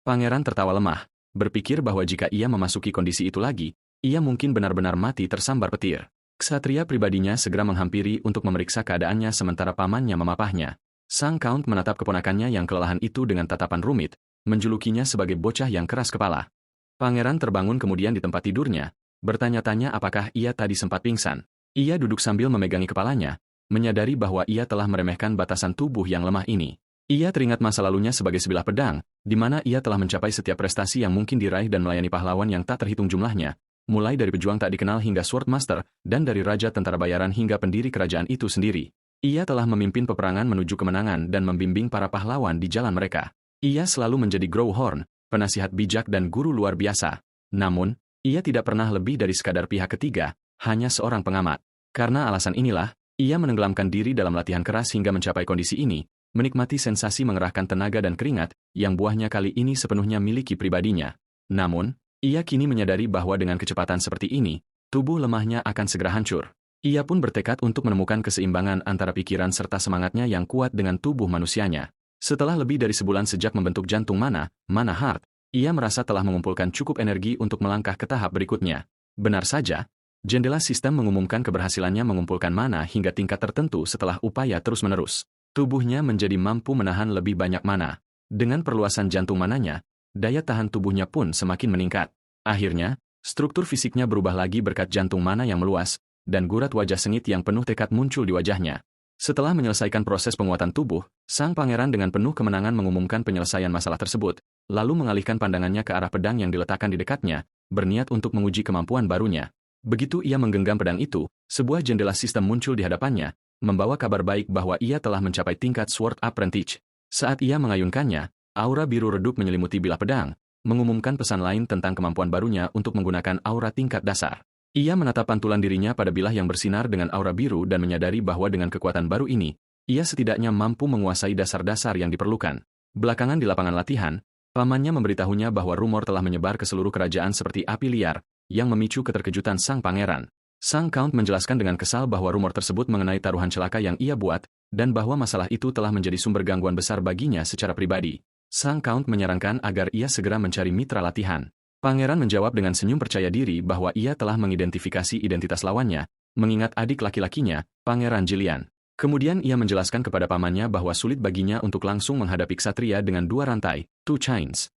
Pangeran tertawa lemah, berpikir bahwa jika ia memasuki kondisi itu lagi, ia mungkin benar-benar mati tersambar petir. Ksatria pribadinya segera menghampiri untuk memeriksa keadaannya sementara pamannya memapahnya. Sang Count menatap keponakannya yang kelelahan itu dengan tatapan rumit, menjulukinya sebagai bocah yang keras kepala. Pangeran terbangun kemudian di tempat tidurnya, bertanya-tanya apakah ia tadi sempat pingsan. Ia duduk sambil memegangi kepalanya, menyadari bahwa ia telah meremehkan batasan tubuh yang lemah ini. Ia teringat masa lalunya sebagai sebilah pedang, di mana ia telah mencapai setiap prestasi yang mungkin diraih dan melayani pahlawan yang tak terhitung jumlahnya, mulai dari pejuang tak dikenal hingga Swordmaster, dan dari raja tentara bayaran hingga pendiri kerajaan itu sendiri. Ia telah memimpin peperangan menuju kemenangan dan membimbing para pahlawan di jalan mereka. Ia selalu menjadi Growhorn, penasihat bijak dan guru luar biasa. Namun, ia tidak pernah lebih dari sekadar pihak ketiga, hanya seorang pengamat. Karena alasan inilah, ia menenggelamkan diri dalam latihan keras hingga mencapai kondisi ini, menikmati sensasi mengerahkan tenaga dan keringat, yang buahnya kali ini sepenuhnya miliki pribadinya. Namun, Ia kini menyadari bahwa dengan kecepatan seperti ini, tubuh lemahnya akan segera hancur. Ia pun bertekad untuk menemukan keseimbangan antara pikiran serta semangatnya yang kuat dengan tubuh manusianya. Setelah lebih dari sebulan sejak membentuk jantung mana Heart, ia merasa telah mengumpulkan cukup energi untuk melangkah ke tahap berikutnya. Benar saja, jendela sistem mengumumkan keberhasilannya mengumpulkan mana hingga tingkat tertentu setelah upaya terus-menerus. Tubuhnya menjadi mampu menahan lebih banyak mana. Dengan perluasan jantung mananya, daya tahan tubuhnya pun semakin meningkat. Akhirnya, struktur fisiknya berubah lagi berkat jantung mana yang meluas, dan gurat wajah sengit yang penuh tekad muncul di wajahnya. Setelah menyelesaikan proses penguatan tubuh, sang pangeran dengan penuh kemenangan mengumumkan penyelesaian masalah tersebut, lalu mengalihkan pandangannya ke arah pedang yang diletakkan di dekatnya, berniat untuk menguji kemampuan barunya. Begitu ia menggenggam pedang itu, sebuah jendela sistem muncul di hadapannya, membawa kabar baik bahwa ia telah mencapai tingkat Sword Apprentice. Saat ia mengayunkannya, aura biru redup menyelimuti bilah pedang, mengumumkan pesan lain tentang kemampuan barunya untuk menggunakan aura tingkat dasar. Ia menatap pantulan dirinya pada bilah yang bersinar dengan aura biru dan menyadari bahwa dengan kekuatan baru ini, ia setidaknya mampu menguasai dasar-dasar yang diperlukan. Belakangan di lapangan latihan, pamannya memberitahunya bahwa rumor telah menyebar ke seluruh kerajaan seperti api liar, yang memicu keterkejutan sang pangeran. Sang Count menjelaskan dengan kesal bahwa rumor tersebut mengenai taruhan celaka yang ia buat, dan bahwa masalah itu telah menjadi sumber gangguan besar baginya secara pribadi. Sang Count menyarankan agar ia segera mencari mitra latihan. Pangeran menjawab dengan senyum percaya diri bahwa ia telah mengidentifikasi identitas lawannya, mengingat adik laki-lakinya, Pangeran Jillian. Kemudian ia menjelaskan kepada pamannya bahwa sulit baginya untuk langsung menghadapi ksatria dengan dua rantai, two chains.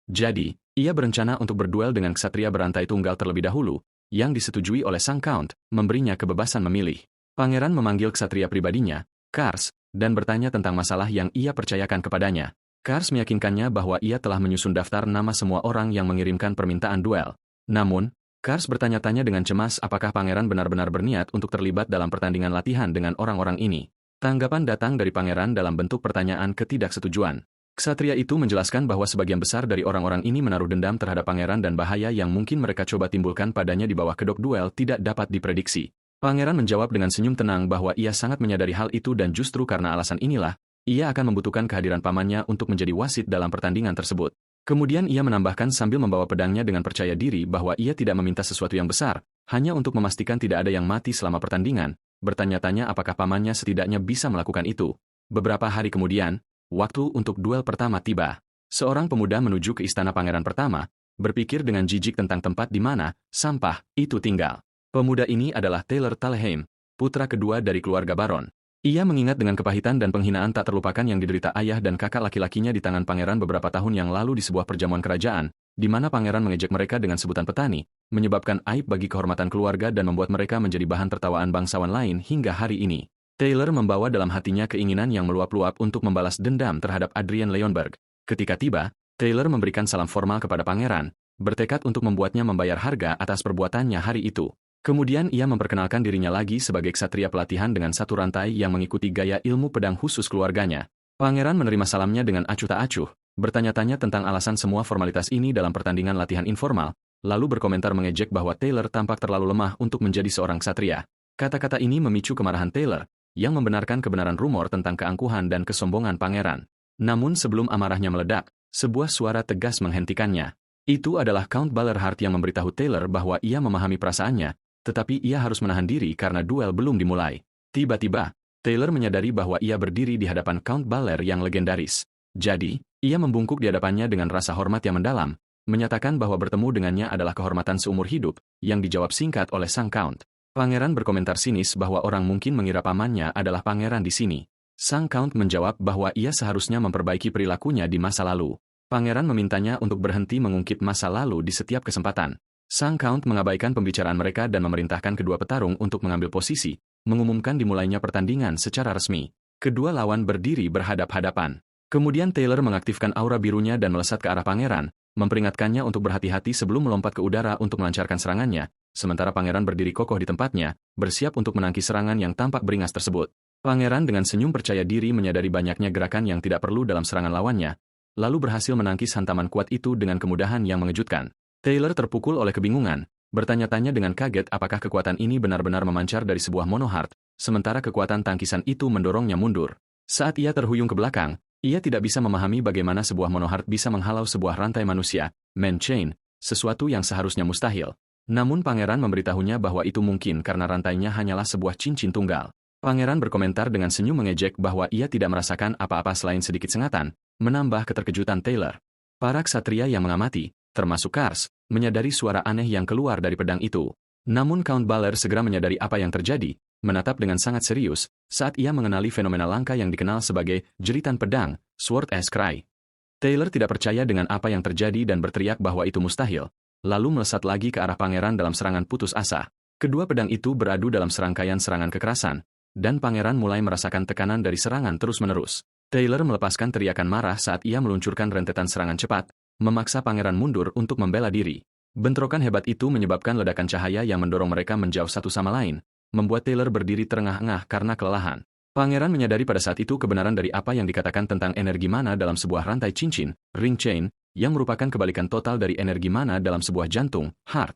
Jadi, ia berencana untuk berduel dengan ksatria berantai tunggal terlebih dahulu, yang disetujui oleh sang Count, memberinya kebebasan memilih. Pangeran memanggil ksatria pribadinya, Kars, dan bertanya tentang masalah yang ia percayakan kepadanya. Kars meyakinkannya bahwa ia telah menyusun daftar nama semua orang yang mengirimkan permintaan duel. Namun, Kars bertanya-tanya dengan cemas apakah pangeran benar-benar berniat untuk terlibat dalam pertandingan latihan dengan orang-orang ini. Tanggapan datang dari pangeran dalam bentuk pertanyaan ketidaksetujuan. Ksatria itu menjelaskan bahwa sebagian besar dari orang-orang ini menaruh dendam terhadap pangeran dan bahaya yang mungkin mereka coba timbulkan padanya di bawah kedok duel tidak dapat diprediksi. Pangeran menjawab dengan senyum tenang bahwa ia sangat menyadari hal itu dan justru karena alasan inilah, ia akan membutuhkan kehadiran pamannya untuk menjadi wasit dalam pertandingan tersebut. Kemudian ia menambahkan sambil membawa pedangnya dengan percaya diri bahwa ia tidak meminta sesuatu yang besar, hanya untuk memastikan tidak ada yang mati selama pertandingan, bertanya-tanya apakah pamannya setidaknya bisa melakukan itu. Beberapa hari kemudian, waktu untuk duel pertama tiba. Seorang pemuda menuju ke istana pangeran pertama, berpikir dengan jijik tentang tempat di mana sampah itu tinggal. Pemuda ini adalah Taylor Talheim, putra kedua dari keluarga Baron. Ia mengingat dengan kepahitan dan penghinaan tak terlupakan yang diderita ayah dan kakak laki-lakinya di tangan pangeran beberapa tahun yang lalu di sebuah perjamuan kerajaan, di mana pangeran mengejek mereka dengan sebutan petani, menyebabkan aib bagi kehormatan keluarga dan membuat mereka menjadi bahan tertawaan bangsawan lain hingga hari ini. Taylor membawa dalam hatinya keinginan yang meluap-luap untuk membalas dendam terhadap Adrian Leonberg. Ketika tiba, Taylor memberikan salam formal kepada pangeran, bertekad untuk membuatnya membayar harga atas perbuatannya hari itu. Kemudian ia memperkenalkan dirinya lagi sebagai ksatria pelatihan dengan satu rantai yang mengikuti gaya ilmu pedang khusus keluarganya. Pangeran menerima salamnya dengan acuh tak acuh, bertanya-tanya tentang alasan semua formalitas ini dalam pertandingan latihan informal, lalu berkomentar mengejek bahwa Taylor tampak terlalu lemah untuk menjadi seorang ksatria. Kata-kata ini memicu kemarahan Taylor, yang membenarkan kebenaran rumor tentang keangkuhan dan kesombongan pangeran. Namun sebelum amarahnya meledak, sebuah suara tegas menghentikannya. Itu adalah Count Balerhart yang memberitahu Taylor bahwa ia memahami perasaannya, tetapi ia harus menahan diri karena duel belum dimulai. Tiba-tiba, Taylor menyadari bahwa ia berdiri di hadapan Count Baler yang legendaris. Jadi, ia membungkuk di hadapannya dengan rasa hormat yang mendalam, menyatakan bahwa bertemu dengannya adalah kehormatan seumur hidup, yang dijawab singkat oleh sang Count. Pangeran berkomentar sinis bahwa orang mungkin mengira pamannya adalah pangeran di sini. Sang Count menjawab bahwa ia seharusnya memperbaiki perilakunya di masa lalu. Pangeran memintanya untuk berhenti mengungkit masa lalu di setiap kesempatan. Sang Count mengabaikan pembicaraan mereka dan memerintahkan kedua petarung untuk mengambil posisi, mengumumkan dimulainya pertandingan secara resmi. Kedua lawan berdiri berhadap-hadapan. Kemudian Taylor mengaktifkan aura birunya dan melesat ke arah pangeran, memperingatkannya untuk berhati-hati sebelum melompat ke udara untuk melancarkan serangannya, sementara pangeran berdiri kokoh di tempatnya, bersiap untuk menangkis serangan yang tampak beringas tersebut. Pangeran dengan senyum percaya diri menyadari banyaknya gerakan yang tidak perlu dalam serangan lawannya, lalu berhasil menangkis hantaman kuat itu dengan kemudahan yang mengejutkan. Taylor terpukul oleh kebingungan, bertanya-tanya dengan kaget apakah kekuatan ini benar-benar memancar dari sebuah monoheart, sementara kekuatan tangkisan itu mendorongnya mundur. Saat ia terhuyung ke belakang, ia tidak bisa memahami bagaimana sebuah monoheart bisa menghalau sebuah rantai manusia, man chain, sesuatu yang seharusnya mustahil. Namun pangeran memberitahunya bahwa itu mungkin karena rantainya hanyalah sebuah cincin tunggal. Pangeran berkomentar dengan senyum mengejek bahwa ia tidak merasakan apa-apa selain sedikit sengatan, menambah keterkejutan Taylor. Para ksatria yang mengamati, termasuk Kars, menyadari suara aneh yang keluar dari pedang itu. Namun Count Baller segera menyadari apa yang terjadi, menatap dengan sangat serius, saat ia mengenali fenomena langka yang dikenal sebagai jeritan pedang, Sword as Cry. Taylor tidak percaya dengan apa yang terjadi dan berteriak bahwa itu mustahil, lalu melesat lagi ke arah pangeran dalam serangan putus asa. Kedua pedang itu beradu dalam serangkaian serangan kekerasan, dan pangeran mulai merasakan tekanan dari serangan terus-menerus. Taylor melepaskan teriakan marah saat ia meluncurkan rentetan serangan cepat, memaksa pangeran mundur untuk membela diri. Bentrokan hebat itu menyebabkan ledakan cahaya yang mendorong mereka menjauh satu sama lain, membuat Taylor berdiri terengah-engah karena kelelahan. Pangeran menyadari pada saat itu kebenaran dari apa yang dikatakan tentang energi mana dalam sebuah rantai cincin, ring chain, yang merupakan kebalikan total dari energi mana dalam sebuah jantung, heart.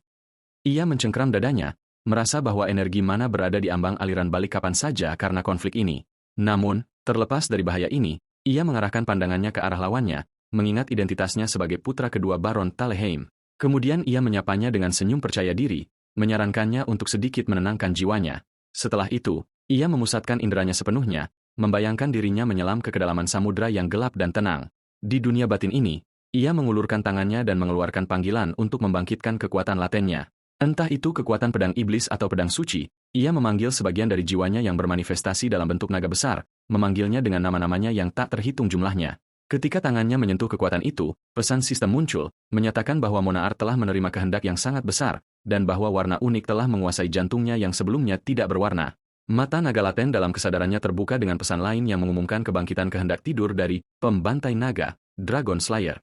Ia mencengkram dadanya, merasa bahwa energi mana berada di ambang aliran balik kapan saja karena konflik ini. Namun, terlepas dari bahaya ini, ia mengarahkan pandangannya ke arah lawannya, mengingat identitasnya sebagai putra kedua Baron Talheim. Kemudian ia menyapanya dengan senyum percaya diri, menyarankannya untuk sedikit menenangkan jiwanya. Setelah itu, ia memusatkan inderanya sepenuhnya, membayangkan dirinya menyelam ke kedalaman samudra yang gelap dan tenang. Di dunia batin ini, ia mengulurkan tangannya dan mengeluarkan panggilan untuk membangkitkan kekuatan latennya. Entah itu kekuatan pedang iblis atau pedang suci, ia memanggil sebagian dari jiwanya yang bermanifestasi dalam bentuk naga besar, memanggilnya dengan nama-namanya yang tak terhitung jumlahnya. Ketika tangannya menyentuh kekuatan itu, pesan sistem muncul, menyatakan bahwa Monarch telah menerima kehendak yang sangat besar, dan bahwa warna unik telah menguasai jantungnya yang sebelumnya tidak berwarna. Mata naga laten dalam kesadarannya terbuka dengan pesan lain yang mengumumkan kebangkitan kehendak tidur dari pembantai naga, Dragon Slayer.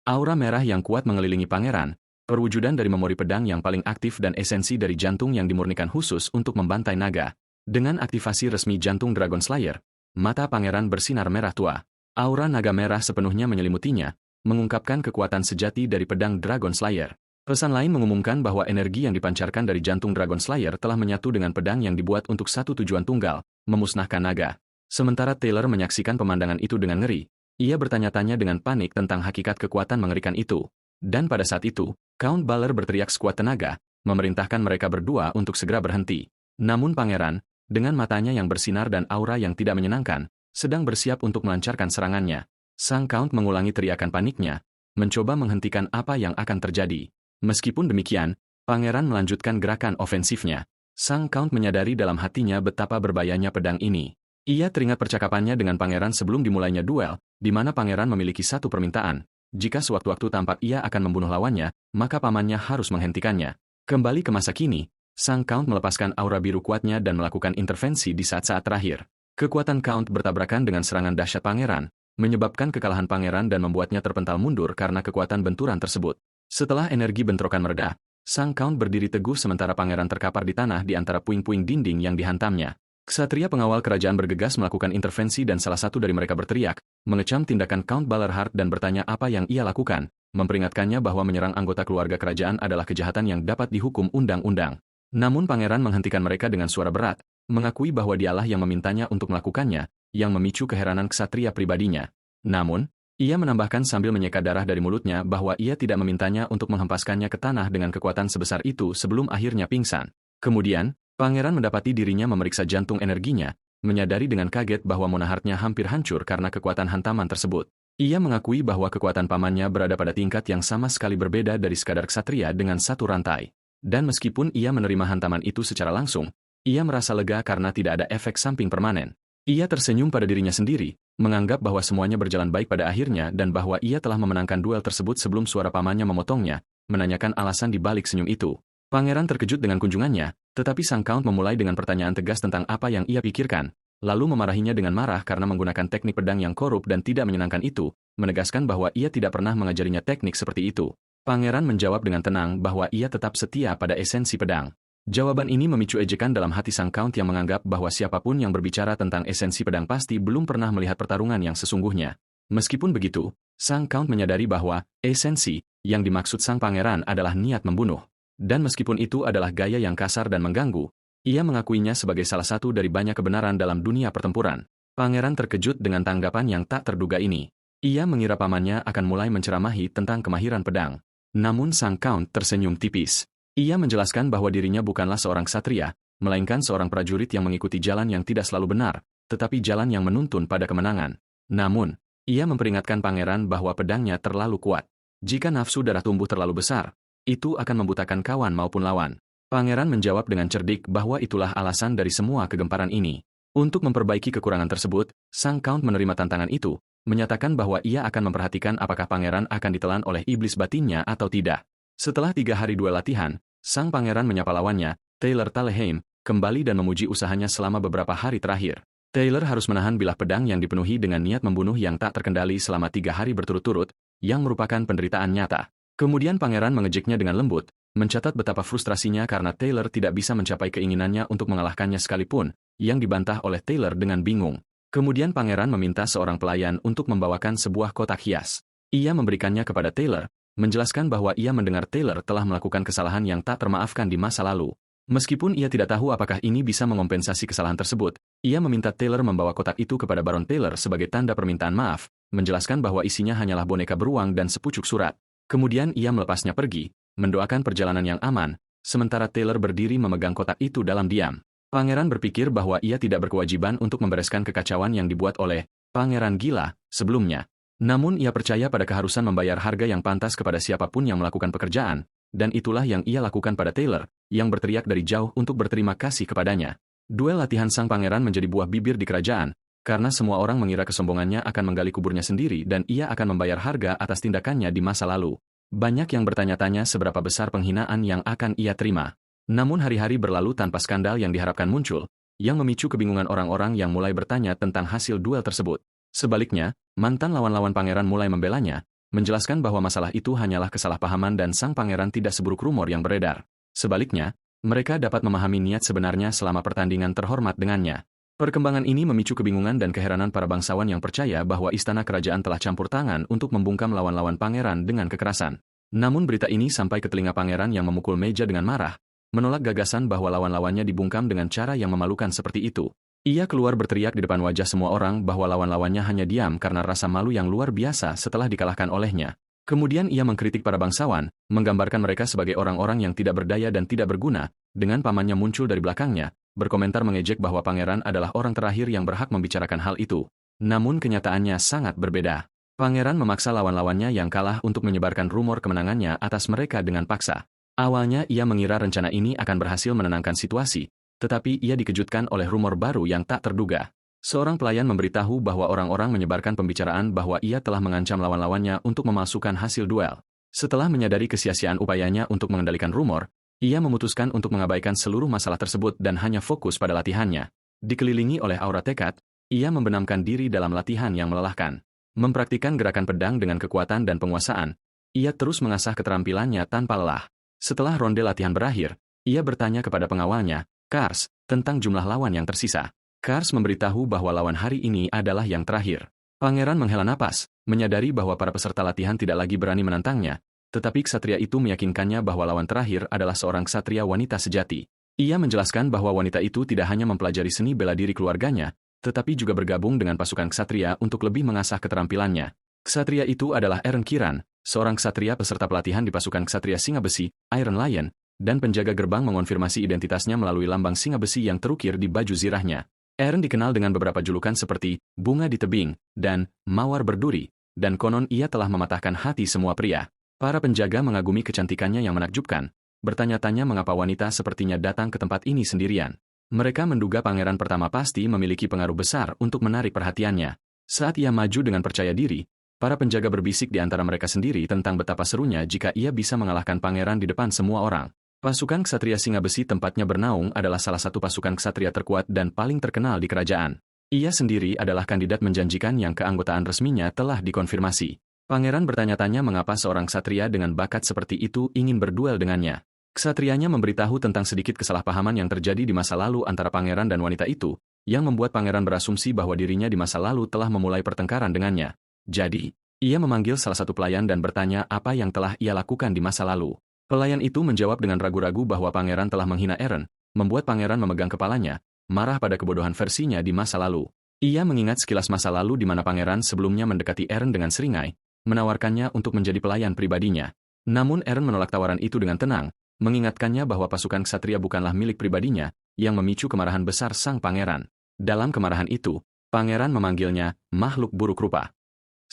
Aura merah yang kuat mengelilingi pangeran, perwujudan dari memori pedang yang paling aktif dan esensi dari jantung yang dimurnikan khusus untuk membantai naga. Dengan aktivasi resmi jantung Dragon Slayer, mata pangeran bersinar merah tua. Aura naga merah sepenuhnya menyelimutinya, mengungkapkan kekuatan sejati dari pedang Dragon Slayer. Pesan lain mengumumkan bahwa energi yang dipancarkan dari jantung Dragon Slayer telah menyatu dengan pedang yang dibuat untuk satu tujuan tunggal, memusnahkan naga. Sementara Taylor menyaksikan pemandangan itu dengan ngeri, ia bertanya-tanya dengan panik tentang hakikat kekuatan mengerikan itu. Dan pada saat itu, Count Baller berteriak sekuat tenaga, memerintahkan mereka berdua untuk segera berhenti. Namun pangeran, dengan matanya yang bersinar dan aura yang tidak menyenangkan, sedang bersiap untuk melancarkan serangannya. Sang Count mengulangi teriakan paniknya, mencoba menghentikan apa yang akan terjadi. Meskipun demikian, pangeran melanjutkan gerakan ofensifnya. Sang Count menyadari dalam hatinya betapa berbahayanya pedang ini. Ia teringat percakapannya dengan pangeran sebelum dimulainya duel, di mana pangeran memiliki satu permintaan. Jika sewaktu-waktu tampak ia akan membunuh lawannya, maka pamannya harus menghentikannya. Kembali ke masa kini, Sang Count melepaskan aura biru kuatnya dan melakukan intervensi di saat-saat terakhir. Kekuatan Count bertabrakan dengan serangan dahsyat pangeran, menyebabkan kekalahan pangeran dan membuatnya terpental mundur karena kekuatan benturan tersebut. Setelah energi bentrokan mereda, Sang Count berdiri teguh sementara pangeran terkapar di tanah di antara puing-puing dinding yang dihantamnya. Ksatria pengawal kerajaan bergegas melakukan intervensi dan salah satu dari mereka berteriak, mengecam tindakan Count Ballerhart dan bertanya apa yang ia lakukan, memperingatkannya bahwa menyerang anggota keluarga kerajaan adalah kejahatan yang dapat dihukum undang-undang. Namun pangeran menghentikan mereka dengan suara berat, mengakui bahwa dialah yang memintanya untuk melakukannya, yang memicu keheranan ksatria pribadinya. Namun, ia menambahkan sambil menyeka darah dari mulutnya bahwa ia tidak memintanya untuk menghempaskannya ke tanah dengan kekuatan sebesar itu sebelum akhirnya pingsan. Kemudian, pangeran mendapati dirinya memeriksa jantung energinya, menyadari dengan kaget bahwa Monarchnya hampir hancur karena kekuatan hantaman tersebut. Ia mengakui bahwa kekuatan pamannya berada pada tingkat yang sama sekali berbeda dari sekadar ksatria dengan satu rantai. Dan meskipun ia menerima hantaman itu secara langsung, ia merasa lega karena tidak ada efek samping permanen. Ia tersenyum pada dirinya sendiri, menganggap bahwa semuanya berjalan baik pada akhirnya dan bahwa ia telah memenangkan duel tersebut sebelum suara pamannya memotongnya, menanyakan alasan di balik senyum itu. Pangeran terkejut dengan kunjungannya, tetapi Sang Count memulai dengan pertanyaan tegas tentang apa yang ia pikirkan, lalu memarahinya dengan marah karena menggunakan teknik pedang yang korup dan tidak menyenangkan itu, menegaskan bahwa ia tidak pernah mengajarinya teknik seperti itu. Pangeran menjawab dengan tenang bahwa ia tetap setia pada esensi pedang. Jawaban ini memicu ejekan dalam hati Sang Count yang menganggap bahwa siapapun yang berbicara tentang esensi pedang pasti belum pernah melihat pertarungan yang sesungguhnya. Meskipun begitu, Sang Count menyadari bahwa esensi yang dimaksud Sang Pangeran adalah niat membunuh. Dan meskipun itu adalah gaya yang kasar dan mengganggu, ia mengakuinya sebagai salah satu dari banyak kebenaran dalam dunia pertempuran. Pangeran terkejut dengan tanggapan yang tak terduga ini. Ia mengira pamannya akan mulai menceramahi tentang kemahiran pedang. Namun sang Count tersenyum tipis. Ia menjelaskan bahwa dirinya bukanlah seorang ksatria, melainkan seorang prajurit yang mengikuti jalan yang tidak selalu benar, tetapi jalan yang menuntun pada kemenangan. Namun, ia memperingatkan pangeran bahwa pedangnya terlalu kuat. Jika nafsu darah tumbuh terlalu besar, itu akan membutakan kawan maupun lawan. Pangeran menjawab dengan cerdik bahwa itulah alasan dari semua kegemparan ini. Untuk memperbaiki kekurangan tersebut, sang Count menerima tantangan itu, menyatakan bahwa ia akan memperhatikan apakah pangeran akan ditelan oleh iblis batinnya atau tidak. Setelah 3 hari duel latihan, sang pangeran menyapa lawannya, Taylor Talheim, kembali dan memuji usahanya selama beberapa hari terakhir. Taylor harus menahan bilah pedang yang dipenuhi dengan niat membunuh yang tak terkendali selama 3 hari berturut-turut, yang merupakan penderitaan nyata. Kemudian pangeran mengejeknya dengan lembut, mencatat betapa frustrasinya karena Taylor tidak bisa mencapai keinginannya untuk mengalahkannya sekalipun, yang dibantah oleh Taylor dengan bingung. Kemudian pangeran meminta seorang pelayan untuk membawakan sebuah kotak hias. Ia memberikannya kepada Taylor, menjelaskan bahwa ia mendengar Taylor telah melakukan kesalahan yang tak termaafkan di masa lalu. Meskipun ia tidak tahu apakah ini bisa mengompensasi kesalahan tersebut, ia meminta Taylor membawa kotak itu kepada Baron Taylor sebagai tanda permintaan maaf, menjelaskan bahwa isinya hanyalah boneka beruang dan sepucuk surat. Kemudian ia melepasnya pergi, mendoakan perjalanan yang aman, sementara Taylor berdiri memegang kotak itu dalam diam. Pangeran berpikir bahwa ia tidak berkewajiban untuk membereskan kekacauan yang dibuat oleh Pangeran Gila sebelumnya. Namun ia percaya pada keharusan membayar harga yang pantas kepada siapapun yang melakukan pekerjaan, dan itulah yang ia lakukan pada Taylor, yang berteriak dari jauh untuk berterima kasih kepadanya. Duel latihan sang pangeran menjadi buah bibir di kerajaan, karena semua orang mengira kesombongannya akan menggali kuburnya sendiri dan ia akan membayar harga atas tindakannya di masa lalu. Banyak yang bertanya-tanya seberapa besar penghinaan yang akan ia terima. Namun hari-hari berlalu tanpa skandal yang diharapkan muncul, yang memicu kebingungan orang-orang yang mulai bertanya tentang hasil duel tersebut. Sebaliknya, mantan lawan-lawan pangeran mulai membelanya, menjelaskan bahwa masalah itu hanyalah kesalahpahaman dan sang pangeran tidak seburuk rumor yang beredar. Sebaliknya, mereka dapat memahami niat sebenarnya selama pertandingan terhormat dengannya. Perkembangan ini memicu kebingungan dan keheranan para bangsawan yang percaya bahwa istana kerajaan telah campur tangan untuk membungkam lawan-lawan pangeran dengan kekerasan. Namun berita ini sampai ke telinga pangeran yang memukul meja dengan marah, menolak gagasan bahwa lawan-lawannya dibungkam dengan cara yang memalukan seperti itu. Ia keluar berteriak di depan wajah semua orang bahwa lawan-lawannya hanya diam karena rasa malu yang luar biasa setelah dikalahkan olehnya. Kemudian ia mengkritik para bangsawan, menggambarkan mereka sebagai orang-orang yang tidak berdaya dan tidak berguna, dengan pamannya muncul dari belakangnya, berkomentar mengejek bahwa pangeran adalah orang terakhir yang berhak membicarakan hal itu. Namun kenyataannya sangat berbeda. Pangeran memaksa lawan-lawannya yang kalah untuk menyebarkan rumor kemenangannya atas mereka dengan paksa. Awalnya ia mengira rencana ini akan berhasil menenangkan situasi, tetapi ia dikejutkan oleh rumor baru yang tak terduga. Seorang pelayan memberitahu bahwa orang-orang menyebarkan pembicaraan bahwa ia telah mengancam lawan-lawannya untuk memalsukan hasil duel. Setelah menyadari kesia-siaan upayanya untuk mengendalikan rumor, ia memutuskan untuk mengabaikan seluruh masalah tersebut dan hanya fokus pada latihannya. Dikelilingi oleh aura tekad, ia membenamkan diri dalam latihan yang melelahkan. Mempraktikkan gerakan pedang dengan kekuatan dan penguasaan, ia terus mengasah keterampilannya tanpa lelah. Setelah ronde latihan berakhir, ia bertanya kepada pengawalnya, Kars, tentang jumlah lawan yang tersisa. Kars memberitahu bahwa lawan hari ini adalah yang terakhir. Pangeran menghela napas, menyadari bahwa para peserta latihan tidak lagi berani menantangnya, tetapi ksatria itu meyakinkannya bahwa lawan terakhir adalah seorang ksatria wanita sejati. Ia menjelaskan bahwa wanita itu tidak hanya mempelajari seni bela diri keluarganya, tetapi juga bergabung dengan pasukan ksatria untuk lebih mengasah keterampilannya. Ksatria itu adalah Eren Kiran, seorang ksatria peserta pelatihan di pasukan ksatria Singa Besi, Iron Lion, dan penjaga gerbang mengonfirmasi identitasnya melalui lambang singa besi yang terukir di baju zirahnya. Eren dikenal dengan beberapa julukan seperti Bunga di Tebing dan Mawar Berduri, dan konon ia telah mematahkan hati semua pria. Para penjaga mengagumi kecantikannya yang menakjubkan, bertanya-tanya mengapa wanita sepertinya datang ke tempat ini sendirian. Mereka menduga pangeran pertama pasti memiliki pengaruh besar untuk menarik perhatiannya. Saat ia maju dengan percaya diri, para penjaga berbisik di antara mereka sendiri tentang betapa serunya jika ia bisa mengalahkan pangeran di depan semua orang. Pasukan ksatria Singa Besi tempatnya bernaung adalah salah satu pasukan ksatria terkuat dan paling terkenal di kerajaan. Ia sendiri adalah kandidat menjanjikan yang keanggotaan resminya telah dikonfirmasi. Pangeran bertanya-tanya mengapa seorang ksatria dengan bakat seperti itu ingin berduel dengannya. Ksatrianya memberitahu tentang sedikit kesalahpahaman yang terjadi di masa lalu antara pangeran dan wanita itu, yang membuat pangeran berasumsi bahwa dirinya di masa lalu telah memulai pertengkaran dengannya. Jadi, ia memanggil salah satu pelayan dan bertanya apa yang telah ia lakukan di masa lalu. Pelayan itu menjawab dengan ragu-ragu bahwa pangeran telah menghina Eren, membuat pangeran memegang kepalanya, marah pada kebodohan versinya di masa lalu. Ia mengingat sekilas masa lalu di mana pangeran sebelumnya mendekati Eren dengan seringai, menawarkannya untuk menjadi pelayan pribadinya. Namun Eren menolak tawaran itu dengan tenang, mengingatkannya bahwa pasukan ksatria bukanlah milik pribadinya, yang memicu kemarahan besar sang pangeran. Dalam kemarahan itu, pangeran memanggilnya makhluk buruk rupa.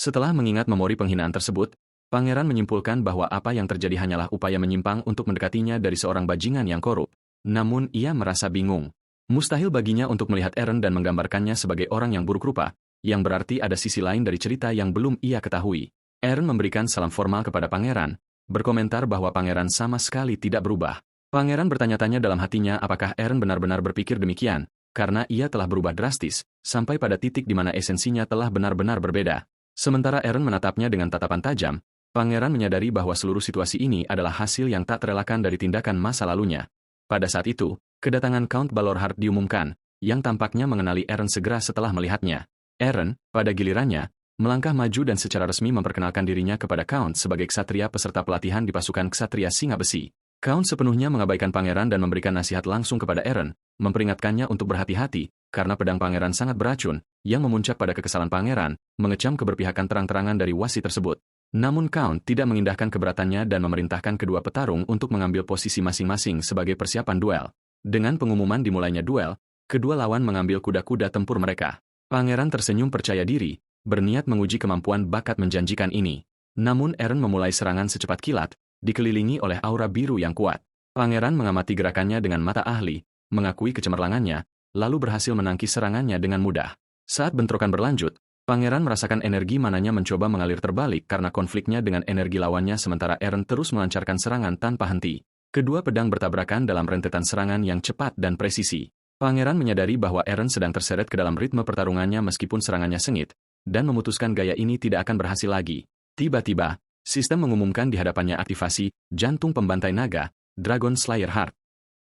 Setelah mengingat memori penghinaan tersebut, pangeran menyimpulkan bahwa apa yang terjadi hanyalah upaya menyimpang untuk mendekatinya dari seorang bajingan yang korup. Namun ia merasa bingung. Mustahil baginya untuk melihat Eren dan menggambarkannya sebagai orang yang buruk rupa, yang berarti ada sisi lain dari cerita yang belum ia ketahui. Eren memberikan salam formal kepada pangeran, berkomentar bahwa pangeran sama sekali tidak berubah. Pangeran bertanya-tanya dalam hatinya apakah Eren benar-benar berpikir demikian, karena ia telah berubah drastis, sampai pada titik di mana esensinya telah benar-benar berbeda. Sementara Eren menatapnya dengan tatapan tajam, pangeran menyadari bahwa seluruh situasi ini adalah hasil yang tak terelakkan dari tindakan masa lalunya. Pada saat itu, kedatangan Count Balorhard diumumkan, yang tampaknya mengenali Eren segera setelah melihatnya. Eren, pada gilirannya, melangkah maju dan secara resmi memperkenalkan dirinya kepada Count sebagai ksatria peserta pelatihan di pasukan ksatria Singa Besi. Count sepenuhnya mengabaikan pangeran dan memberikan nasihat langsung kepada Eren, memperingatkannya untuk berhati-hati, karena pedang pangeran sangat beracun, yang memuncak pada kekesalan pangeran, mengecam keberpihakan terang-terangan dari wasit tersebut. Namun Count tidak mengindahkan keberatannya dan memerintahkan kedua petarung untuk mengambil posisi masing-masing sebagai persiapan duel. Dengan pengumuman dimulainya duel, kedua lawan mengambil kuda-kuda tempur mereka. Pangeran tersenyum percaya diri, berniat menguji kemampuan bakat menjanjikan ini. Namun Eren memulai serangan secepat kilat, dikelilingi oleh aura biru yang kuat. Pangeran mengamati gerakannya dengan mata ahli, mengakui kecemerlangannya, lalu berhasil menangkis serangannya dengan mudah. Saat bentrokan berlanjut, pangeran merasakan energi mananya mencoba mengalir terbalik karena konfliknya dengan energi lawannya sementara Eren terus melancarkan serangan tanpa henti. Kedua pedang bertabrakan dalam rentetan serangan yang cepat dan presisi. Pangeran menyadari bahwa Eren sedang terseret ke dalam ritme pertarungannya meskipun serangannya sengit, dan memutuskan gaya ini tidak akan berhasil lagi. Tiba-tiba, sistem mengumumkan di hadapannya aktivasi jantung pembantai naga, Dragon Slayer Heart.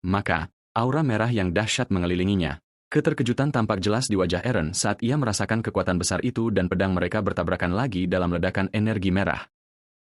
Maka, aura merah yang dahsyat mengelilinginya. Keterkejutan tampak jelas di wajah Eren saat ia merasakan kekuatan besar itu dan pedang mereka bertabrakan lagi dalam ledakan energi merah.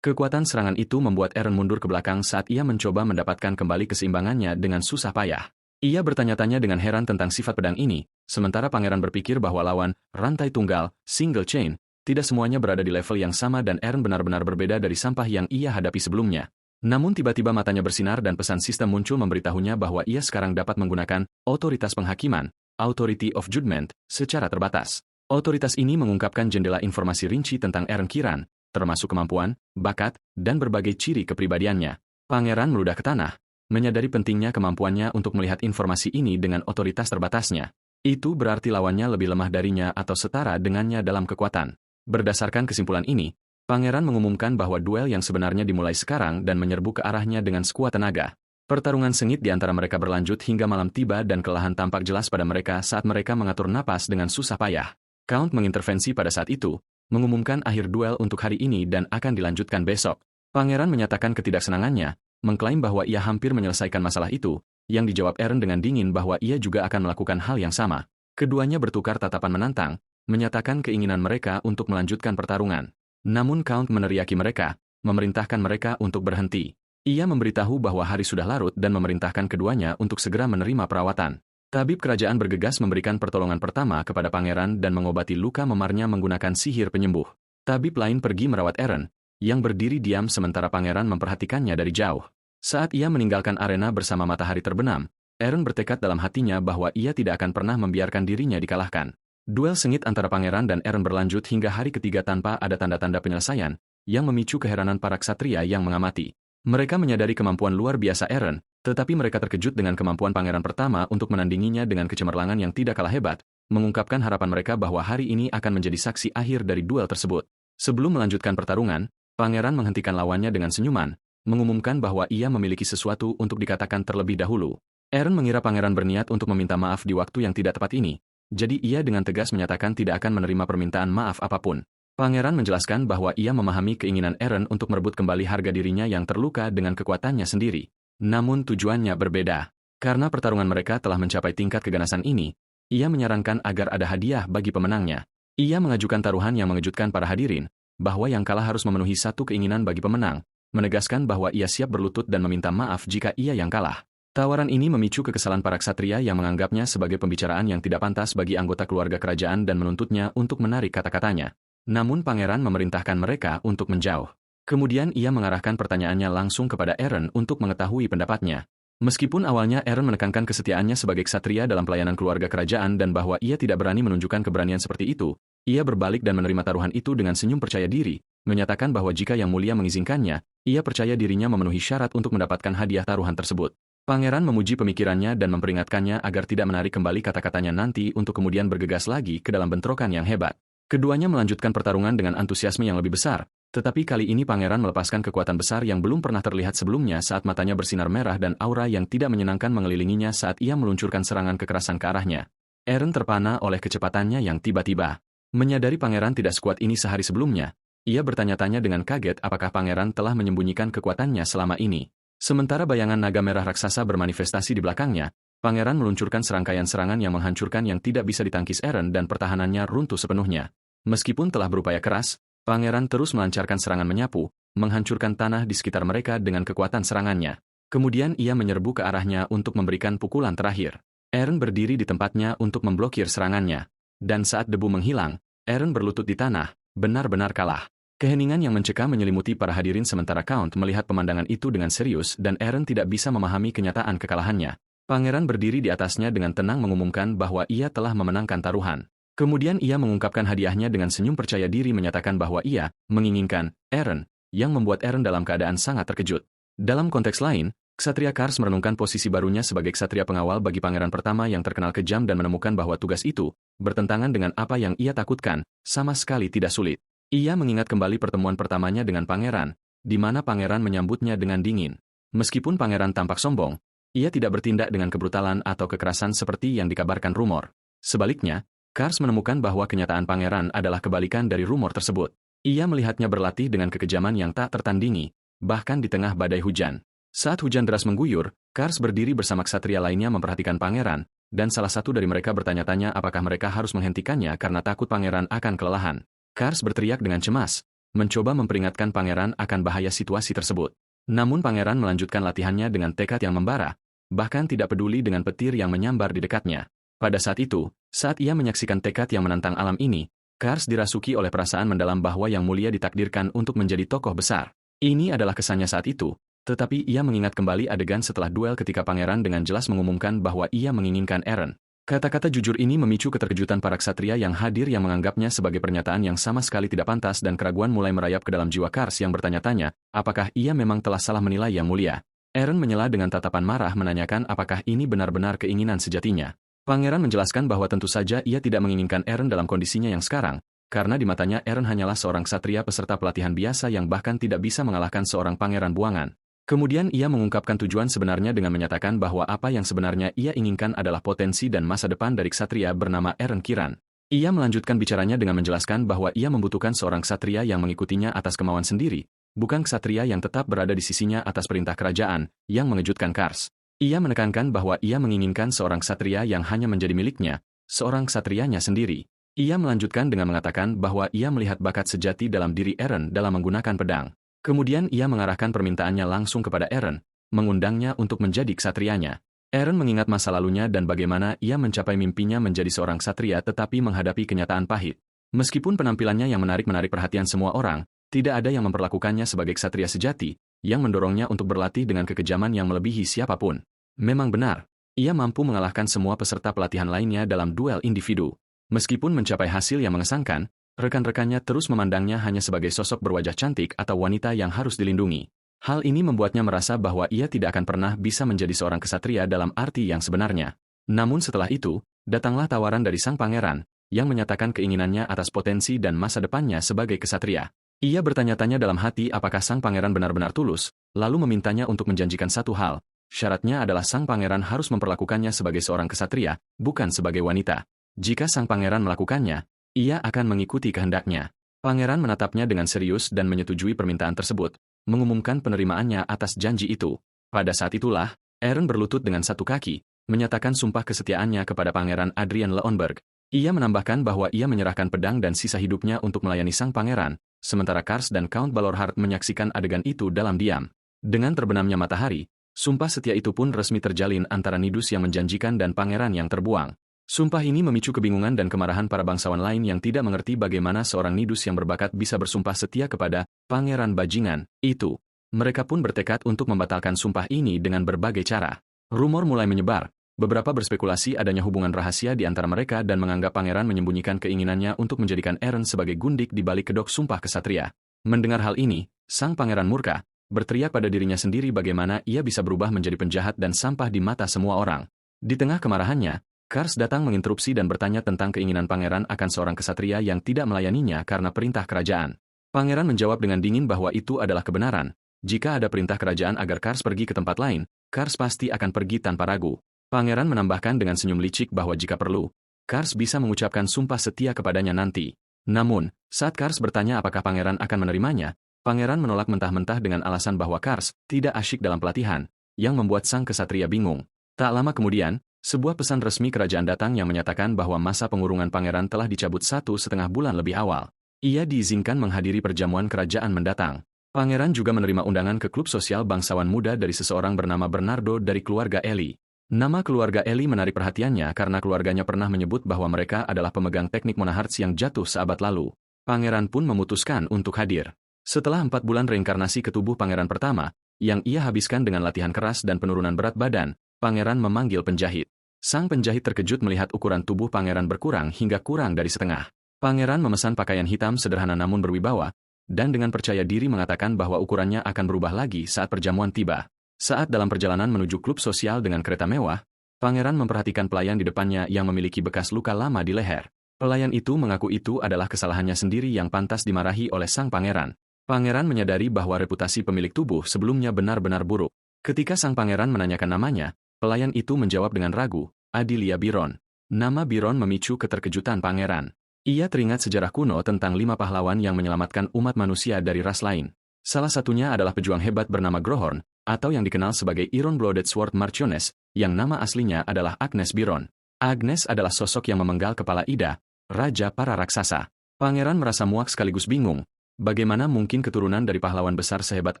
Kekuatan serangan itu membuat Eren mundur ke belakang saat ia mencoba mendapatkan kembali keseimbangannya dengan susah payah. Ia bertanya-tanya dengan heran tentang sifat pedang ini, sementara pangeran berpikir bahwa lawan, rantai tunggal, single chain, tidak semuanya berada di level yang sama dan Eren benar-benar berbeda dari sampah yang ia hadapi sebelumnya. Namun tiba-tiba matanya bersinar dan pesan sistem muncul memberitahunya bahwa ia sekarang dapat menggunakan otoritas penghakiman, Authority of Judgment, secara terbatas. Otoritas ini mengungkapkan jendela informasi rinci tentang Eren Kiran, termasuk kemampuan, bakat, dan berbagai ciri kepribadiannya. Pangeran meludah ke tanah, menyadari pentingnya kemampuannya untuk melihat informasi ini dengan otoritas terbatasnya. Itu berarti lawannya lebih lemah darinya atau setara dengannya dalam kekuatan. Berdasarkan kesimpulan ini, Pangeran mengumumkan bahwa duel yang sebenarnya dimulai sekarang dan menyerbu ke arahnya dengan sekuat tenaga. Pertarungan sengit di antara mereka berlanjut hingga malam tiba dan kelelahan tampak jelas pada mereka saat mereka mengatur napas dengan susah payah. Count mengintervensi pada saat itu, mengumumkan akhir duel untuk hari ini dan akan dilanjutkan besok. Pangeran menyatakan ketidaksenangannya, mengklaim bahwa ia hampir menyelesaikan masalah itu, yang dijawab Eren dengan dingin bahwa ia juga akan melakukan hal yang sama. Keduanya bertukar tatapan menantang, menyatakan keinginan mereka untuk melanjutkan pertarungan. Namun Count meneriaki mereka, memerintahkan mereka untuk berhenti. Ia memberitahu bahwa hari sudah larut dan memerintahkan keduanya untuk segera menerima perawatan. Tabib kerajaan bergegas memberikan pertolongan pertama kepada pangeran dan mengobati luka memarnya menggunakan sihir penyembuh. Tabib lain pergi merawat Eren, yang berdiri diam sementara pangeran memperhatikannya dari jauh. Saat ia meninggalkan arena bersama matahari terbenam, Eren bertekad dalam hatinya bahwa ia tidak akan pernah membiarkan dirinya dikalahkan. Duel sengit antara pangeran dan Eren berlanjut hingga hari ketiga tanpa ada tanda-tanda penyelesaian, yang memicu keheranan para ksatria yang mengamati. Mereka menyadari kemampuan luar biasa Eren, tetapi mereka terkejut dengan kemampuan pangeran pertama untuk menandinginya dengan kecemerlangan yang tidak kalah hebat, mengungkapkan harapan mereka bahwa hari ini akan menjadi saksi akhir dari duel tersebut. Sebelum melanjutkan pertarungan, pangeran menghentikan lawannya dengan senyuman, mengumumkan bahwa ia memiliki sesuatu untuk dikatakan terlebih dahulu. Eren mengira pangeran berniat untuk meminta maaf di waktu yang tidak tepat ini, jadi ia dengan tegas menyatakan tidak akan menerima permintaan maaf apapun. Pangeran menjelaskan bahwa ia memahami keinginan Eren untuk merebut kembali harga dirinya yang terluka dengan kekuatannya sendiri. Namun tujuannya berbeda. Karena pertarungan mereka telah mencapai tingkat keganasan ini, ia menyarankan agar ada hadiah bagi pemenangnya. Ia mengajukan taruhan yang mengejutkan para hadirin, bahwa yang kalah harus memenuhi satu keinginan bagi pemenang, menegaskan bahwa ia siap berlutut dan meminta maaf jika ia yang kalah. Tawaran ini memicu kekesalan para ksatria yang menganggapnya sebagai pembicaraan yang tidak pantas bagi anggota keluarga kerajaan dan menuntutnya untuk menarik kata-katanya. Namun pangeran memerintahkan mereka untuk menjauh. Kemudian ia mengarahkan pertanyaannya langsung kepada Eren untuk mengetahui pendapatnya. Meskipun awalnya Eren menekankan kesetiaannya sebagai ksatria dalam pelayanan keluarga kerajaan dan bahwa ia tidak berani menunjukkan keberanian seperti itu, ia berbalik dan menerima taruhan itu dengan senyum percaya diri, menyatakan bahwa jika Yang Mulia mengizinkannya, ia percaya dirinya memenuhi syarat untuk mendapatkan hadiah taruhan tersebut. Pangeran memuji pemikirannya dan memperingatkannya agar tidak menarik kembali kata-katanya nanti untuk kemudian bergegas lagi ke dalam bentrokan yang hebat. Keduanya melanjutkan pertarungan dengan antusiasme yang lebih besar, tetapi kali ini pangeran melepaskan kekuatan besar yang belum pernah terlihat sebelumnya saat matanya bersinar merah dan aura yang tidak menyenangkan mengelilinginya saat ia meluncurkan serangan kekerasan ke arahnya. Eren terpana oleh kecepatannya yang tiba-tiba. Menyadari pangeran tidak sekuat ini sehari sebelumnya, ia bertanya-tanya dengan kaget apakah pangeran telah menyembunyikan kekuatannya selama ini. Sementara bayangan naga merah raksasa bermanifestasi di belakangnya, pangeran meluncurkan serangkaian serangan yang menghancurkan yang tidak bisa ditangkis Eren dan pertahanannya runtuh sepenuhnya. Meskipun telah berupaya keras, pangeran terus melancarkan serangan menyapu, menghancurkan tanah di sekitar mereka dengan kekuatan serangannya. Kemudian ia menyerbu ke arahnya untuk memberikan pukulan terakhir. Eren berdiri di tempatnya untuk memblokir serangannya. Dan saat debu menghilang, Eren berlutut di tanah, benar-benar kalah. Keheningan yang mencekam menyelimuti para hadirin sementara Count melihat pemandangan itu dengan serius dan Eren tidak bisa memahami kenyataan kekalahannya. Pangeran berdiri di atasnya dengan tenang mengumumkan bahwa ia telah memenangkan taruhan. Kemudian ia mengungkapkan hadiahnya dengan senyum percaya diri menyatakan bahwa ia menginginkan Eren, yang membuat Eren dalam keadaan sangat terkejut. Dalam konteks lain, Ksatria Kars merenungkan posisi barunya sebagai ksatria pengawal bagi pangeran pertama yang terkenal kejam dan menemukan bahwa tugas itu, bertentangan dengan apa yang ia takutkan, sama sekali tidak sulit. Ia mengingat kembali pertemuan pertamanya dengan pangeran, di mana pangeran menyambutnya dengan dingin. Meskipun pangeran tampak sombong, ia tidak bertindak dengan kebrutalan atau kekerasan seperti yang dikabarkan rumor. Sebaliknya, Kars menemukan bahwa kenyataan pangeran adalah kebalikan dari rumor tersebut. Ia melihatnya berlatih dengan kekejaman yang tak tertandingi, bahkan di tengah badai hujan. Saat hujan deras mengguyur, Kars berdiri bersama ksatria lainnya memperhatikan pangeran, dan salah satu dari mereka bertanya-tanya apakah mereka harus menghentikannya karena takut pangeran akan kelelahan. Kars berteriak dengan cemas, mencoba memperingatkan pangeran akan bahaya situasi tersebut. Namun pangeran melanjutkan latihannya dengan tekad yang membara, bahkan tidak peduli dengan petir yang menyambar di dekatnya. Pada saat itu, saat ia menyaksikan tekad yang menantang alam ini, Kars dirasuki oleh perasaan mendalam bahwa Yang Mulia ditakdirkan untuk menjadi tokoh besar. Ini adalah kesannya saat itu, tetapi ia mengingat kembali adegan setelah duel ketika pangeran dengan jelas mengumumkan bahwa ia menginginkan Eren. Kata-kata jujur ini memicu keterkejutan para ksatria yang hadir yang menganggapnya sebagai pernyataan yang sama sekali tidak pantas dan keraguan mulai merayap ke dalam jiwa Kars yang bertanya-tanya, apakah ia memang telah salah menilai Yang Mulia. Eren menyela dengan tatapan marah menanyakan apakah ini benar-benar keinginan sejatinya. Pangeran menjelaskan bahwa tentu saja ia tidak menginginkan Eren dalam kondisinya yang sekarang, karena di matanya Eren hanyalah seorang ksatria peserta pelatihan biasa yang bahkan tidak bisa mengalahkan seorang pangeran buangan. Kemudian ia mengungkapkan tujuan sebenarnya dengan menyatakan bahwa apa yang sebenarnya ia inginkan adalah potensi dan masa depan dari ksatria bernama Eren Kiran. Ia melanjutkan bicaranya dengan menjelaskan bahwa ia membutuhkan seorang ksatria yang mengikutinya atas kemauan sendiri, bukan ksatria yang tetap berada di sisinya atas perintah kerajaan, yang mengejutkan Kars. Ia menekankan bahwa ia menginginkan seorang ksatria yang hanya menjadi miliknya, seorang ksatrianya sendiri. Ia melanjutkan dengan mengatakan bahwa ia melihat bakat sejati dalam diri Eren dalam menggunakan pedang. Kemudian ia mengarahkan permintaannya langsung kepada Eren, mengundangnya untuk menjadi ksatrianya. Eren mengingat masa lalunya dan bagaimana ia mencapai mimpinya menjadi seorang ksatria tetapi menghadapi kenyataan pahit. Meskipun penampilannya yang menarik perhatian semua orang, tidak ada yang memperlakukannya sebagai ksatria sejati, yang mendorongnya untuk berlatih dengan kekejaman yang melebihi siapapun. Memang benar, ia mampu mengalahkan semua peserta pelatihan lainnya dalam duel individu. Meskipun mencapai hasil yang mengesankan, rekan-rekannya terus memandangnya hanya sebagai sosok berwajah cantik atau wanita yang harus dilindungi. Hal ini membuatnya merasa bahwa ia tidak akan pernah bisa menjadi seorang ksatria dalam arti yang sebenarnya. Namun setelah itu, datanglah tawaran dari sang pangeran, yang menyatakan keinginannya atas potensi dan masa depannya sebagai ksatria. Ia bertanya-tanya dalam hati apakah sang pangeran benar-benar tulus, lalu memintanya untuk menjanjikan satu hal. Syaratnya adalah sang pangeran harus memperlakukannya sebagai seorang ksatria, bukan sebagai wanita. Jika sang pangeran melakukannya, ia akan mengikuti kehendaknya. Pangeran menatapnya dengan serius dan menyetujui permintaan tersebut, mengumumkan penerimaannya atas janji itu. Pada saat itulah, Eren berlutut dengan satu kaki, menyatakan sumpah kesetiaannya kepada Pangeran Adrian Leonberg. Ia menambahkan bahwa ia menyerahkan pedang dan sisa hidupnya untuk melayani sang pangeran, sementara Kars dan Count Balorhart menyaksikan adegan itu dalam diam. Dengan terbenamnya matahari, sumpah setia itu pun resmi terjalin antara Nidus yang menjanjikan dan pangeran yang terbuang. Sumpah ini memicu kebingungan dan kemarahan para bangsawan lain yang tidak mengerti bagaimana seorang nidus yang berbakat bisa bersumpah setia kepada pangeran bajingan itu. Mereka pun bertekad untuk membatalkan sumpah ini dengan berbagai cara. Rumor mulai menyebar. Beberapa berspekulasi adanya hubungan rahasia di antara mereka dan menganggap pangeran menyembunyikan keinginannya untuk menjadikan Eren sebagai gundik di balik kedok sumpah kesatria. Mendengar hal ini, sang pangeran murka, berteriak pada dirinya sendiri bagaimana ia bisa berubah menjadi penjahat dan sampah di mata semua orang. Di tengah kemarahannya, Kars datang menginterupsi dan bertanya tentang keinginan pangeran akan seorang kesatria yang tidak melayaninya karena perintah kerajaan. Pangeran menjawab dengan dingin bahwa itu adalah kebenaran. Jika ada perintah kerajaan agar Kars pergi ke tempat lain, Kars pasti akan pergi tanpa ragu. Pangeran menambahkan dengan senyum licik bahwa jika perlu, Kars bisa mengucapkan sumpah setia kepadanya nanti. Namun, saat Kars bertanya apakah pangeran akan menerimanya, pangeran menolak mentah-mentah dengan alasan bahwa Kars tidak asyik dalam pelatihan, yang membuat sang kesatria bingung. Tak lama kemudian, sebuah pesan resmi kerajaan datang yang menyatakan bahwa masa pengurungan pangeran telah dicabut 1,5 bulan lebih awal. Ia diizinkan menghadiri perjamuan kerajaan mendatang. Pangeran juga menerima undangan ke klub sosial bangsawan muda dari seseorang bernama Bernardo dari keluarga Eli. Nama keluarga Eli menarik perhatiannya karena keluarganya pernah menyebut bahwa mereka adalah pemegang teknik Monaharts yang jatuh seabad lalu. Pangeran pun memutuskan untuk hadir. Setelah 4 bulan reinkarnasi ke tubuh pangeran pertama, yang ia habiskan dengan latihan keras dan penurunan berat badan, pangeran memanggil penjahit. Sang penjahit terkejut melihat ukuran tubuh pangeran berkurang hingga kurang dari setengah. Pangeran memesan pakaian hitam sederhana namun berwibawa, dan dengan percaya diri mengatakan bahwa ukurannya akan berubah lagi saat perjamuan tiba. Saat dalam perjalanan menuju klub sosial dengan kereta mewah, pangeran memperhatikan pelayan di depannya yang memiliki bekas luka lama di leher. Pelayan itu mengaku itu adalah kesalahannya sendiri yang pantas dimarahi oleh sang pangeran. Pangeran menyadari bahwa reputasi pemilik tubuh sebelumnya benar-benar buruk. Ketika sang pangeran menanyakan namanya, pelayan itu menjawab dengan ragu, Adilia Biron. Nama Biron memicu keterkejutan pangeran. Ia teringat sejarah kuno tentang 5 pahlawan yang menyelamatkan umat manusia dari ras lain. Salah satunya adalah pejuang hebat bernama Grohorn, atau yang dikenal sebagai Iron-Blooded Sword Marchioness, yang nama aslinya adalah Agnes Biron. Agnes adalah sosok yang memenggal kepala Ida, raja para raksasa. Pangeran merasa muak sekaligus bingung. Bagaimana mungkin keturunan dari pahlawan besar sehebat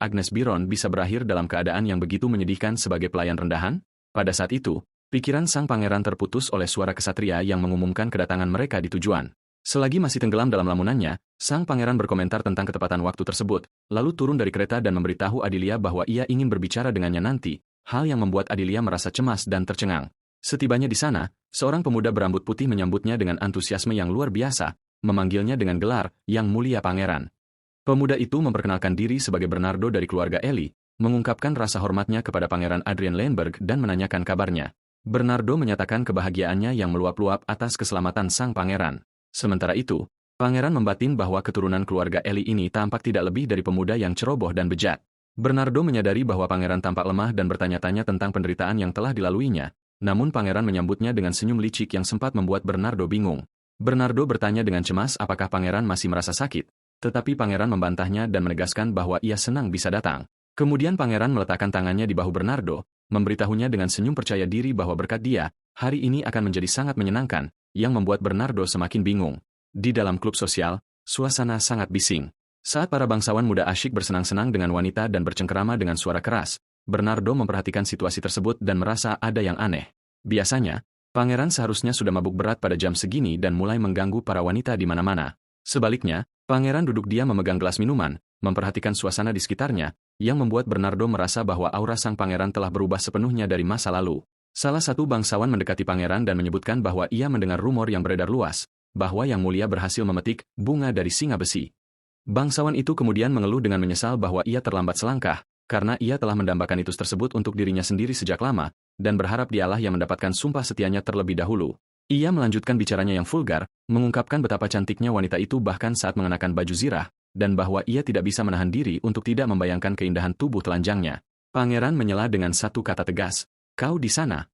Agnes Biron bisa berakhir dalam keadaan yang begitu menyedihkan sebagai pelayan rendahan? Pada saat itu, pikiran sang pangeran terputus oleh suara kesatria yang mengumumkan kedatangan mereka di tujuan. Selagi masih tenggelam dalam lamunannya, sang pangeran berkomentar tentang ketepatan waktu tersebut, lalu turun dari kereta dan memberitahu Adilia bahwa ia ingin berbicara dengannya nanti, hal yang membuat Adilia merasa cemas dan tercengang. Setibanya di sana, seorang pemuda berambut putih menyambutnya dengan antusiasme yang luar biasa, memanggilnya dengan gelar, Yang Mulia Pangeran. Pemuda itu memperkenalkan diri sebagai Bernardo dari keluarga Eli, mengungkapkan rasa hormatnya kepada Pangeran Adrian Leinberg dan menanyakan kabarnya. Bernardo menyatakan kebahagiaannya yang meluap-luap atas keselamatan sang pangeran. Sementara itu, pangeran membatin bahwa keturunan keluarga Eli ini tampak tidak lebih dari pemuda yang ceroboh dan bejat. Bernardo menyadari bahwa pangeran tampak lemah dan bertanya-tanya tentang penderitaan yang telah dilaluinya, namun pangeran menyambutnya dengan senyum licik yang sempat membuat Bernardo bingung. Bernardo bertanya dengan cemas apakah pangeran masih merasa sakit, tetapi pangeran membantahnya dan menegaskan bahwa ia senang bisa datang. Kemudian pangeran meletakkan tangannya di bahu Bernardo, memberitahunya dengan senyum percaya diri bahwa berkat dia, hari ini akan menjadi sangat menyenangkan, yang membuat Bernardo semakin bingung. Di dalam klub sosial, suasana sangat bising. Saat para bangsawan muda asyik bersenang-senang dengan wanita dan bercengkerama dengan suara keras, Bernardo memperhatikan situasi tersebut dan merasa ada yang aneh. Biasanya, pangeran seharusnya sudah mabuk berat pada jam segini dan mulai mengganggu para wanita di mana-mana. Sebaliknya, pangeran duduk diam memegang gelas minuman, memperhatikan suasana di sekitarnya, yang membuat Bernardo merasa bahwa aura sang pangeran telah berubah sepenuhnya dari masa lalu. Salah satu bangsawan mendekati pangeran dan menyebutkan bahwa ia mendengar rumor yang beredar luas, bahwa Yang Mulia berhasil memetik bunga dari singa besi. Bangsawan itu kemudian mengeluh dengan menyesal bahwa ia terlambat selangkah, karena ia telah mendambakan itu tersebut untuk dirinya sendiri sejak lama, dan berharap dialah yang mendapatkan sumpah setianya terlebih dahulu. Ia melanjutkan bicaranya yang vulgar, mengungkapkan betapa cantiknya wanita itu bahkan saat mengenakan baju zirah, dan bahwa ia tidak bisa menahan diri untuk tidak membayangkan keindahan tubuh telanjangnya. Pangeran menyela dengan satu kata tegas, "Kau di sana?"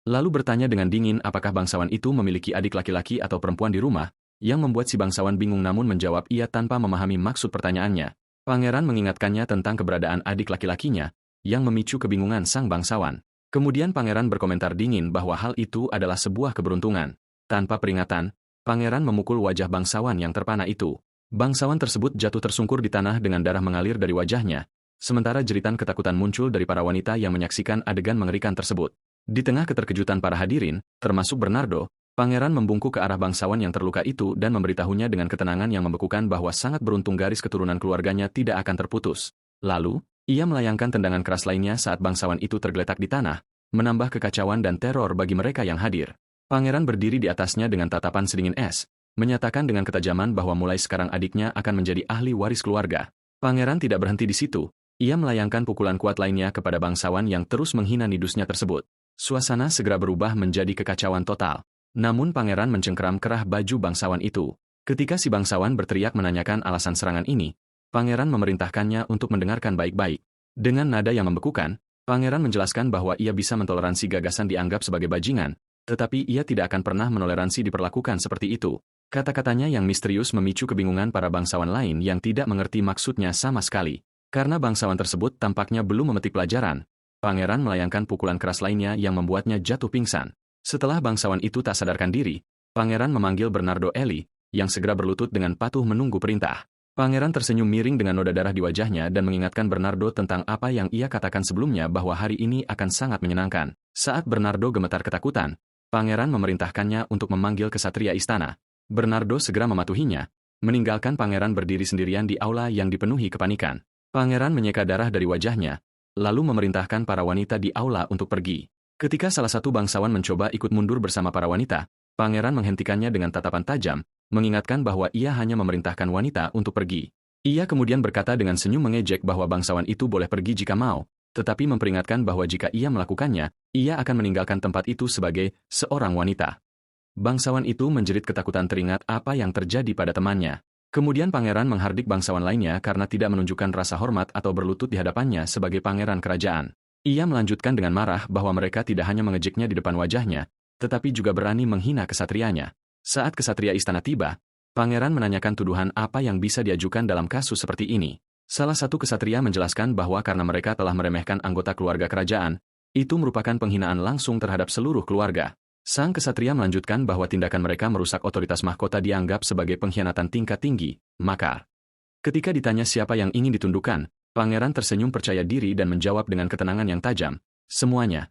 Lalu bertanya dengan dingin apakah bangsawan itu memiliki adik laki-laki atau perempuan di rumah, yang membuat si bangsawan bingung namun menjawab ia tanpa memahami maksud pertanyaannya. Pangeran mengingatkannya tentang keberadaan adik laki-lakinya, yang memicu kebingungan sang bangsawan. Kemudian pangeran berkomentar dingin bahwa hal itu adalah sebuah keberuntungan. Tanpa peringatan, pangeran memukul wajah bangsawan yang terpana itu. Bangsawan tersebut jatuh tersungkur di tanah dengan darah mengalir dari wajahnya, sementara jeritan ketakutan muncul dari para wanita yang menyaksikan adegan mengerikan tersebut. Di tengah keterkejutan para hadirin, termasuk Bernardo, Pangeran membungkuk ke arah bangsawan yang terluka itu dan memberitahunya dengan ketenangan yang membekukan bahwa sangat beruntung garis keturunan keluarganya tidak akan terputus. Lalu, ia melayangkan tendangan keras lainnya saat bangsawan itu tergeletak di tanah, menambah kekacauan dan teror bagi mereka yang hadir. Pangeran berdiri di atasnya dengan tatapan sedingin es, menyatakan dengan ketajaman bahwa mulai sekarang adiknya akan menjadi ahli waris keluarga. Pangeran tidak berhenti di situ, ia melayangkan pukulan kuat lainnya kepada bangsawan yang terus menghina nidusnya tersebut. Suasana segera berubah menjadi kekacauan total. Namun pangeran mencengkeram kerah baju bangsawan itu. Ketika si bangsawan berteriak menanyakan alasan serangan ini, pangeran memerintahkannya untuk mendengarkan baik-baik. Dengan nada yang membekukan, pangeran menjelaskan bahwa ia bisa mentoleransi gagasan dianggap sebagai bajingan, tetapi ia tidak akan pernah menoleransi diperlakukan seperti itu. Kata-katanya yang misterius memicu kebingungan para bangsawan lain yang tidak mengerti maksudnya sama sekali. Karena bangsawan tersebut tampaknya belum memetik pelajaran, pangeran melayangkan pukulan keras lainnya yang membuatnya jatuh pingsan. Setelah bangsawan itu tak sadarkan diri, pangeran memanggil Bernardo Eli, yang segera berlutut dengan patuh menunggu perintah. Pangeran tersenyum miring dengan noda darah di wajahnya dan mengingatkan Bernardo tentang apa yang ia katakan sebelumnya bahwa hari ini akan sangat menyenangkan. Saat Bernardo gemetar ketakutan, pangeran memerintahkannya untuk memanggil kesatria istana. Bernardo segera mematuhinya, meninggalkan pangeran berdiri sendirian di aula yang dipenuhi kepanikan. Pangeran menyeka darah dari wajahnya, lalu memerintahkan para wanita di aula untuk pergi. Ketika salah satu bangsawan mencoba ikut mundur bersama para wanita, pangeran menghentikannya dengan tatapan tajam, mengingatkan bahwa ia hanya memerintahkan wanita untuk pergi. Ia kemudian berkata dengan senyum mengejek bahwa bangsawan itu boleh pergi jika mau, tetapi memperingatkan bahwa jika ia melakukannya, ia akan meninggalkan tempat itu sebagai seorang wanita. Bangsawan itu menjerit ketakutan teringat apa yang terjadi pada temannya. Kemudian pangeran menghardik bangsawan lainnya karena tidak menunjukkan rasa hormat atau berlutut di hadapannya sebagai pangeran kerajaan. Ia melanjutkan dengan marah bahwa mereka tidak hanya mengejeknya di depan wajahnya, tetapi juga berani menghina kesatrianya. Saat kesatria istana tiba, pangeran menanyakan tuduhan apa yang bisa diajukan dalam kasus seperti ini. Salah satu kesatria menjelaskan bahwa karena mereka telah meremehkan anggota keluarga kerajaan, itu merupakan penghinaan langsung terhadap seluruh keluarga. Sang kesatria melanjutkan bahwa tindakan mereka merusak otoritas mahkota dianggap sebagai pengkhianatan tingkat tinggi, makar. Ketika ditanya siapa yang ingin ditundukkan, pangeran tersenyum percaya diri dan menjawab dengan ketenangan yang tajam, semuanya.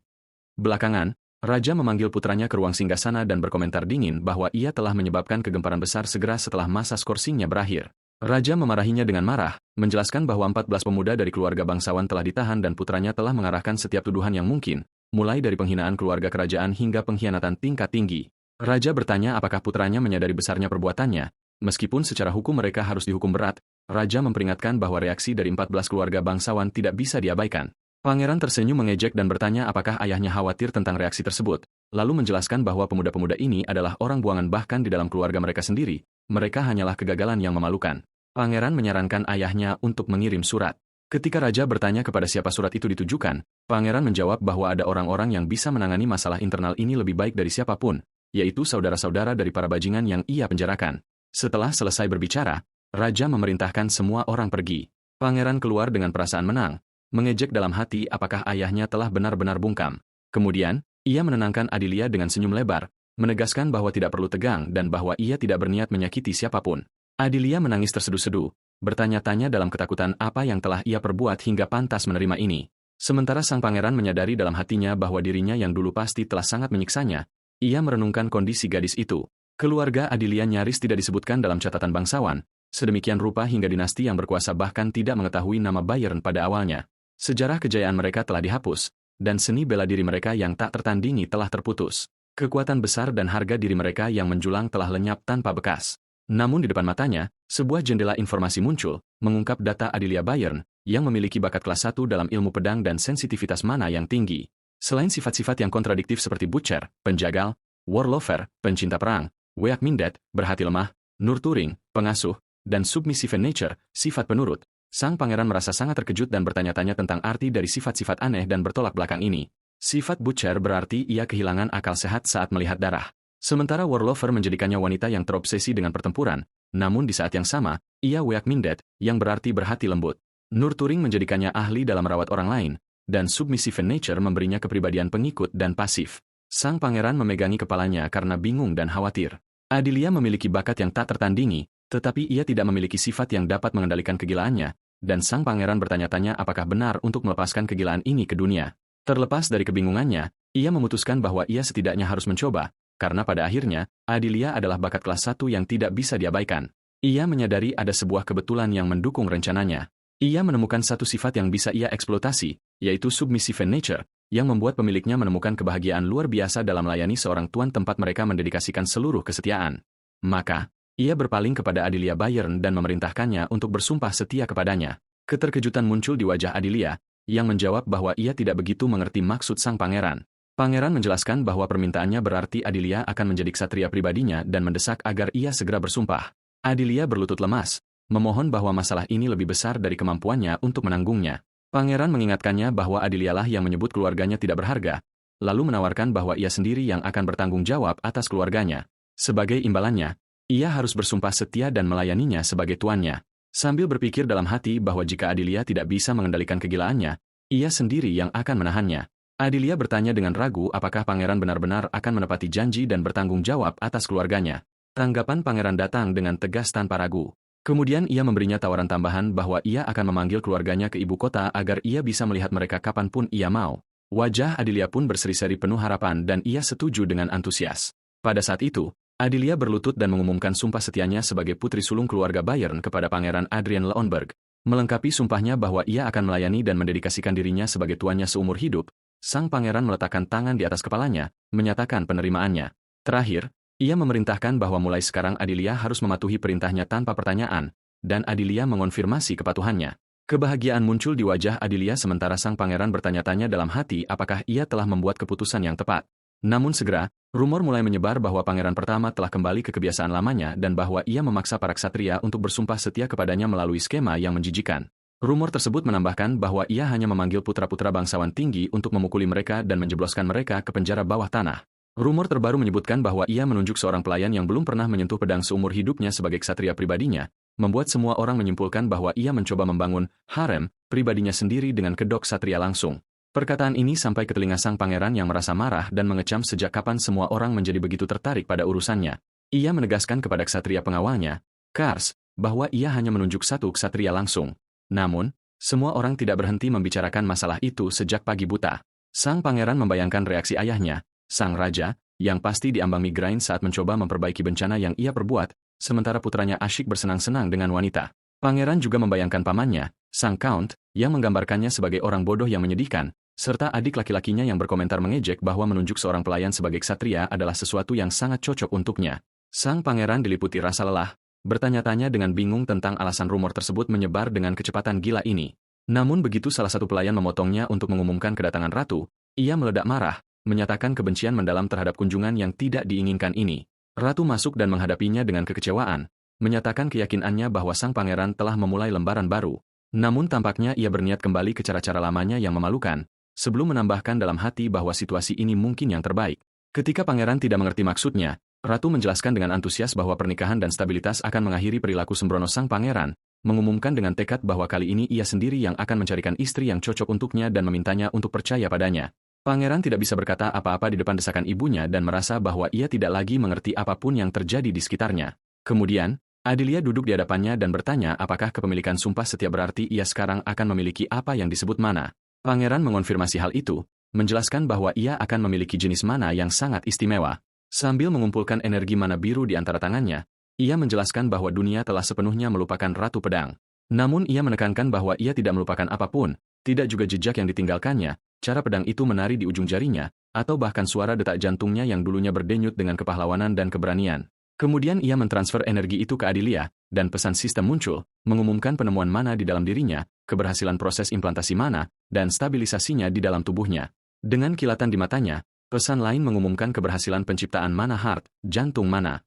Belakangan, raja memanggil putranya ke ruang singgasana dan berkomentar dingin bahwa ia telah menyebabkan kegemparan besar segera setelah masa skorsingnya berakhir. Raja memarahinya dengan marah, menjelaskan bahwa 14 pemuda dari keluarga bangsawan telah ditahan dan putranya telah mengarahkan setiap tuduhan yang mungkin, mulai dari penghinaan keluarga kerajaan hingga pengkhianatan tingkat tinggi. Raja bertanya apakah putranya menyadari besarnya perbuatannya. Meskipun secara hukum mereka harus dihukum berat, raja memperingatkan bahwa reaksi dari 14 keluarga bangsawan tidak bisa diabaikan. Pangeran tersenyum mengejek dan bertanya apakah ayahnya khawatir tentang reaksi tersebut, lalu menjelaskan bahwa pemuda-pemuda ini adalah orang buangan bahkan di dalam keluarga mereka sendiri, mereka hanyalah kegagalan yang memalukan. Pangeran menyarankan ayahnya untuk mengirim surat. Ketika raja bertanya kepada siapa surat itu ditujukan, pangeran menjawab bahwa ada orang-orang yang bisa menangani masalah internal ini lebih baik dari siapapun, yaitu saudara-saudara dari para bajingan yang ia penjarakan. Setelah selesai berbicara, raja memerintahkan semua orang pergi. Pangeran keluar dengan perasaan menang, mengejek dalam hati apakah ayahnya telah benar-benar bungkam. Kemudian, ia menenangkan Adelia dengan senyum lebar, menegaskan bahwa tidak perlu tegang dan bahwa ia tidak berniat menyakiti siapapun. Adelia menangis terseduh-seduh, bertanya-tanya dalam ketakutan apa yang telah ia perbuat hingga pantas menerima ini. Sementara sang pangeran menyadari dalam hatinya bahwa dirinya yang dulu pasti telah sangat menyiksanya, ia merenungkan kondisi gadis itu. Keluarga Adelia nyaris tidak disebutkan dalam catatan bangsawan, sedemikian rupa hingga dinasti yang berkuasa bahkan tidak mengetahui nama Bayern pada awalnya. Sejarah kejayaan mereka telah dihapus, dan seni bela diri mereka yang tak tertandingi telah terputus. Kekuatan besar dan harga diri mereka yang menjulang telah lenyap tanpa bekas. Namun di depan matanya, sebuah jendela informasi muncul, mengungkap data Adelia Bayern, yang memiliki bakat kelas 1 dalam ilmu pedang dan sensitivitas mana yang tinggi. Selain sifat-sifat yang kontradiktif seperti butcher, penjagal, warlover, pencinta perang, weak minded, berhati lemah, nurturing, pengasuh, dan submissive nature, sifat penurut, sang pangeran merasa sangat terkejut dan bertanya-tanya tentang arti dari sifat-sifat aneh dan bertolak belakang ini. Sifat butcher berarti ia kehilangan akal sehat saat melihat darah. Sementara warlover menjadikannya wanita yang terobsesi dengan pertempuran, namun di saat yang sama, ia weak minded, yang berarti berhati lembut. Nurturing menjadikannya ahli dalam merawat orang lain, dan submissive nature memberinya kepribadian pengikut dan pasif. Sang pangeran memegangi kepalanya karena bingung dan khawatir. Adelia memiliki bakat yang tak tertandingi, tetapi ia tidak memiliki sifat yang dapat mengendalikan kegilaannya, dan sang pangeran bertanya-tanya apakah benar untuk melepaskan kegilaan ini ke dunia. Terlepas dari kebingungannya, ia memutuskan bahwa ia setidaknya harus mencoba, karena pada akhirnya, Adelia adalah bakat kelas 1 yang tidak bisa diabaikan. Ia menyadari ada sebuah kebetulan yang mendukung rencananya. Ia menemukan satu sifat yang bisa ia eksploitasi, yaitu submissive nature, yang membuat pemiliknya menemukan kebahagiaan luar biasa dalam melayani seorang tuan tempat mereka mendedikasikan seluruh kesetiaan. Maka, ia berpaling kepada Adelia Bayern dan memerintahkannya untuk bersumpah setia kepadanya. Keterkejutan muncul di wajah Adelia, yang menjawab bahwa ia tidak begitu mengerti maksud sang pangeran. Pangeran menjelaskan bahwa permintaannya berarti Adelia akan menjadi ksatria pribadinya dan mendesak agar ia segera bersumpah. Adelia berlutut lemas, memohon bahwa masalah ini lebih besar dari kemampuannya untuk menanggungnya. Pangeran mengingatkannya bahwa Adelia lah yang menyebut keluarganya tidak berharga, lalu menawarkan bahwa ia sendiri yang akan bertanggung jawab atas keluarganya. Sebagai imbalannya, ia harus bersumpah setia dan melayaninya sebagai tuannya. Sambil berpikir dalam hati bahwa jika Adelia tidak bisa mengendalikan kegilaannya, ia sendiri yang akan menahannya. Adelia bertanya dengan ragu apakah pangeran benar-benar akan menepati janji dan bertanggung jawab atas keluarganya. Tanggapan pangeran datang dengan tegas tanpa ragu. Kemudian ia memberinya tawaran tambahan bahwa ia akan memanggil keluarganya ke ibu kota agar ia bisa melihat mereka kapanpun ia mau. Wajah Adelia pun berseri-seri penuh harapan dan ia setuju dengan antusias. Pada saat itu, Adelia berlutut dan mengumumkan sumpah setianya sebagai putri sulung keluarga Bayern kepada Pangeran Adrian Leonberg. Melengkapi sumpahnya bahwa ia akan melayani dan mendedikasikan dirinya sebagai tuannya seumur hidup, sang pangeran meletakkan tangan di atas kepalanya, menyatakan penerimaannya. Terakhir, ia memerintahkan bahwa mulai sekarang Adelia harus mematuhi perintahnya tanpa pertanyaan, dan Adelia mengonfirmasi kepatuhannya. Kebahagiaan muncul di wajah Adelia sementara sang pangeran bertanya-tanya dalam hati apakah ia telah membuat keputusan yang tepat. Namun segera, rumor mulai menyebar bahwa pangeran pertama telah kembali ke kebiasaan lamanya dan bahwa ia memaksa para ksatria untuk bersumpah setia kepadanya melalui skema yang menjijikan. Rumor tersebut menambahkan bahwa ia hanya memanggil putra-putra bangsawan tinggi untuk memukuli mereka dan menjebloskan mereka ke penjara bawah tanah. Rumor terbaru menyebutkan bahwa ia menunjuk seorang pelayan yang belum pernah menyentuh pedang seumur hidupnya sebagai ksatria pribadinya, membuat semua orang menyimpulkan bahwa ia mencoba membangun harem pribadinya sendiri dengan kedok ksatria langsung. Perkataan ini sampai ke telinga sang pangeran yang merasa marah dan mengecam sejak kapan semua orang menjadi begitu tertarik pada urusannya. Ia menegaskan kepada ksatria pengawalnya, Kars, bahwa ia hanya menunjuk satu ksatria langsung. Namun, semua orang tidak berhenti membicarakan masalah itu sejak pagi buta. Sang pangeran membayangkan reaksi ayahnya, sang raja, yang pasti diambang migrain saat mencoba memperbaiki bencana yang ia perbuat, sementara putranya asyik bersenang-senang dengan wanita. Pangeran juga membayangkan pamannya, sang count, yang menggambarkannya sebagai orang bodoh yang menyedihkan, serta adik laki-lakinya yang berkomentar mengejek bahwa menunjuk seorang pelayan sebagai ksatria adalah sesuatu yang sangat cocok untuknya. Sang pangeran diliputi rasa lelah, bertanya-tanya dengan bingung tentang alasan rumor tersebut menyebar dengan kecepatan gila ini. Namun begitu salah satu pelayan memotongnya untuk mengumumkan kedatangan ratu, ia meledak marah, menyatakan kebencian mendalam terhadap kunjungan yang tidak diinginkan ini. Ratu masuk dan menghadapinya dengan kekecewaan, menyatakan keyakinannya bahwa sang pangeran telah memulai lembaran baru. Namun tampaknya ia berniat kembali ke cara-cara lamanya yang memalukan, sebelum menambahkan dalam hati bahwa situasi ini mungkin yang terbaik. Ketika pangeran tidak mengerti maksudnya, Ratu menjelaskan dengan antusias bahwa pernikahan dan stabilitas akan mengakhiri perilaku sembrono sang pangeran, mengumumkan dengan tekad bahwa kali ini ia sendiri yang akan mencarikan istri yang cocok untuknya dan memintanya untuk percaya padanya. Pangeran tidak bisa berkata apa-apa di depan desakan ibunya dan merasa bahwa ia tidak lagi mengerti apapun yang terjadi di sekitarnya. Kemudian, Adelia duduk di hadapannya dan bertanya apakah kepemilikan sumpah setia berarti ia sekarang akan memiliki apa yang disebut mana. Pangeran mengonfirmasi hal itu, menjelaskan bahwa ia akan memiliki jenis mana yang sangat istimewa. Sambil mengumpulkan energi mana biru di antara tangannya, ia menjelaskan bahwa dunia telah sepenuhnya melupakan Ratu Pedang. Namun ia menekankan bahwa ia tidak melupakan apapun, tidak juga jejak yang ditinggalkannya, cara pedang itu menari di ujung jarinya, atau bahkan suara detak jantungnya yang dulunya berdenyut dengan kepahlawanan dan keberanian. Kemudian ia mentransfer energi itu ke Adelia, dan pesan sistem muncul, mengumumkan penemuan mana di dalam dirinya, keberhasilan proses implantasi mana, dan stabilisasinya di dalam tubuhnya. Dengan kilatan di matanya, pesan lain mengumumkan keberhasilan penciptaan mana heart, jantung mana.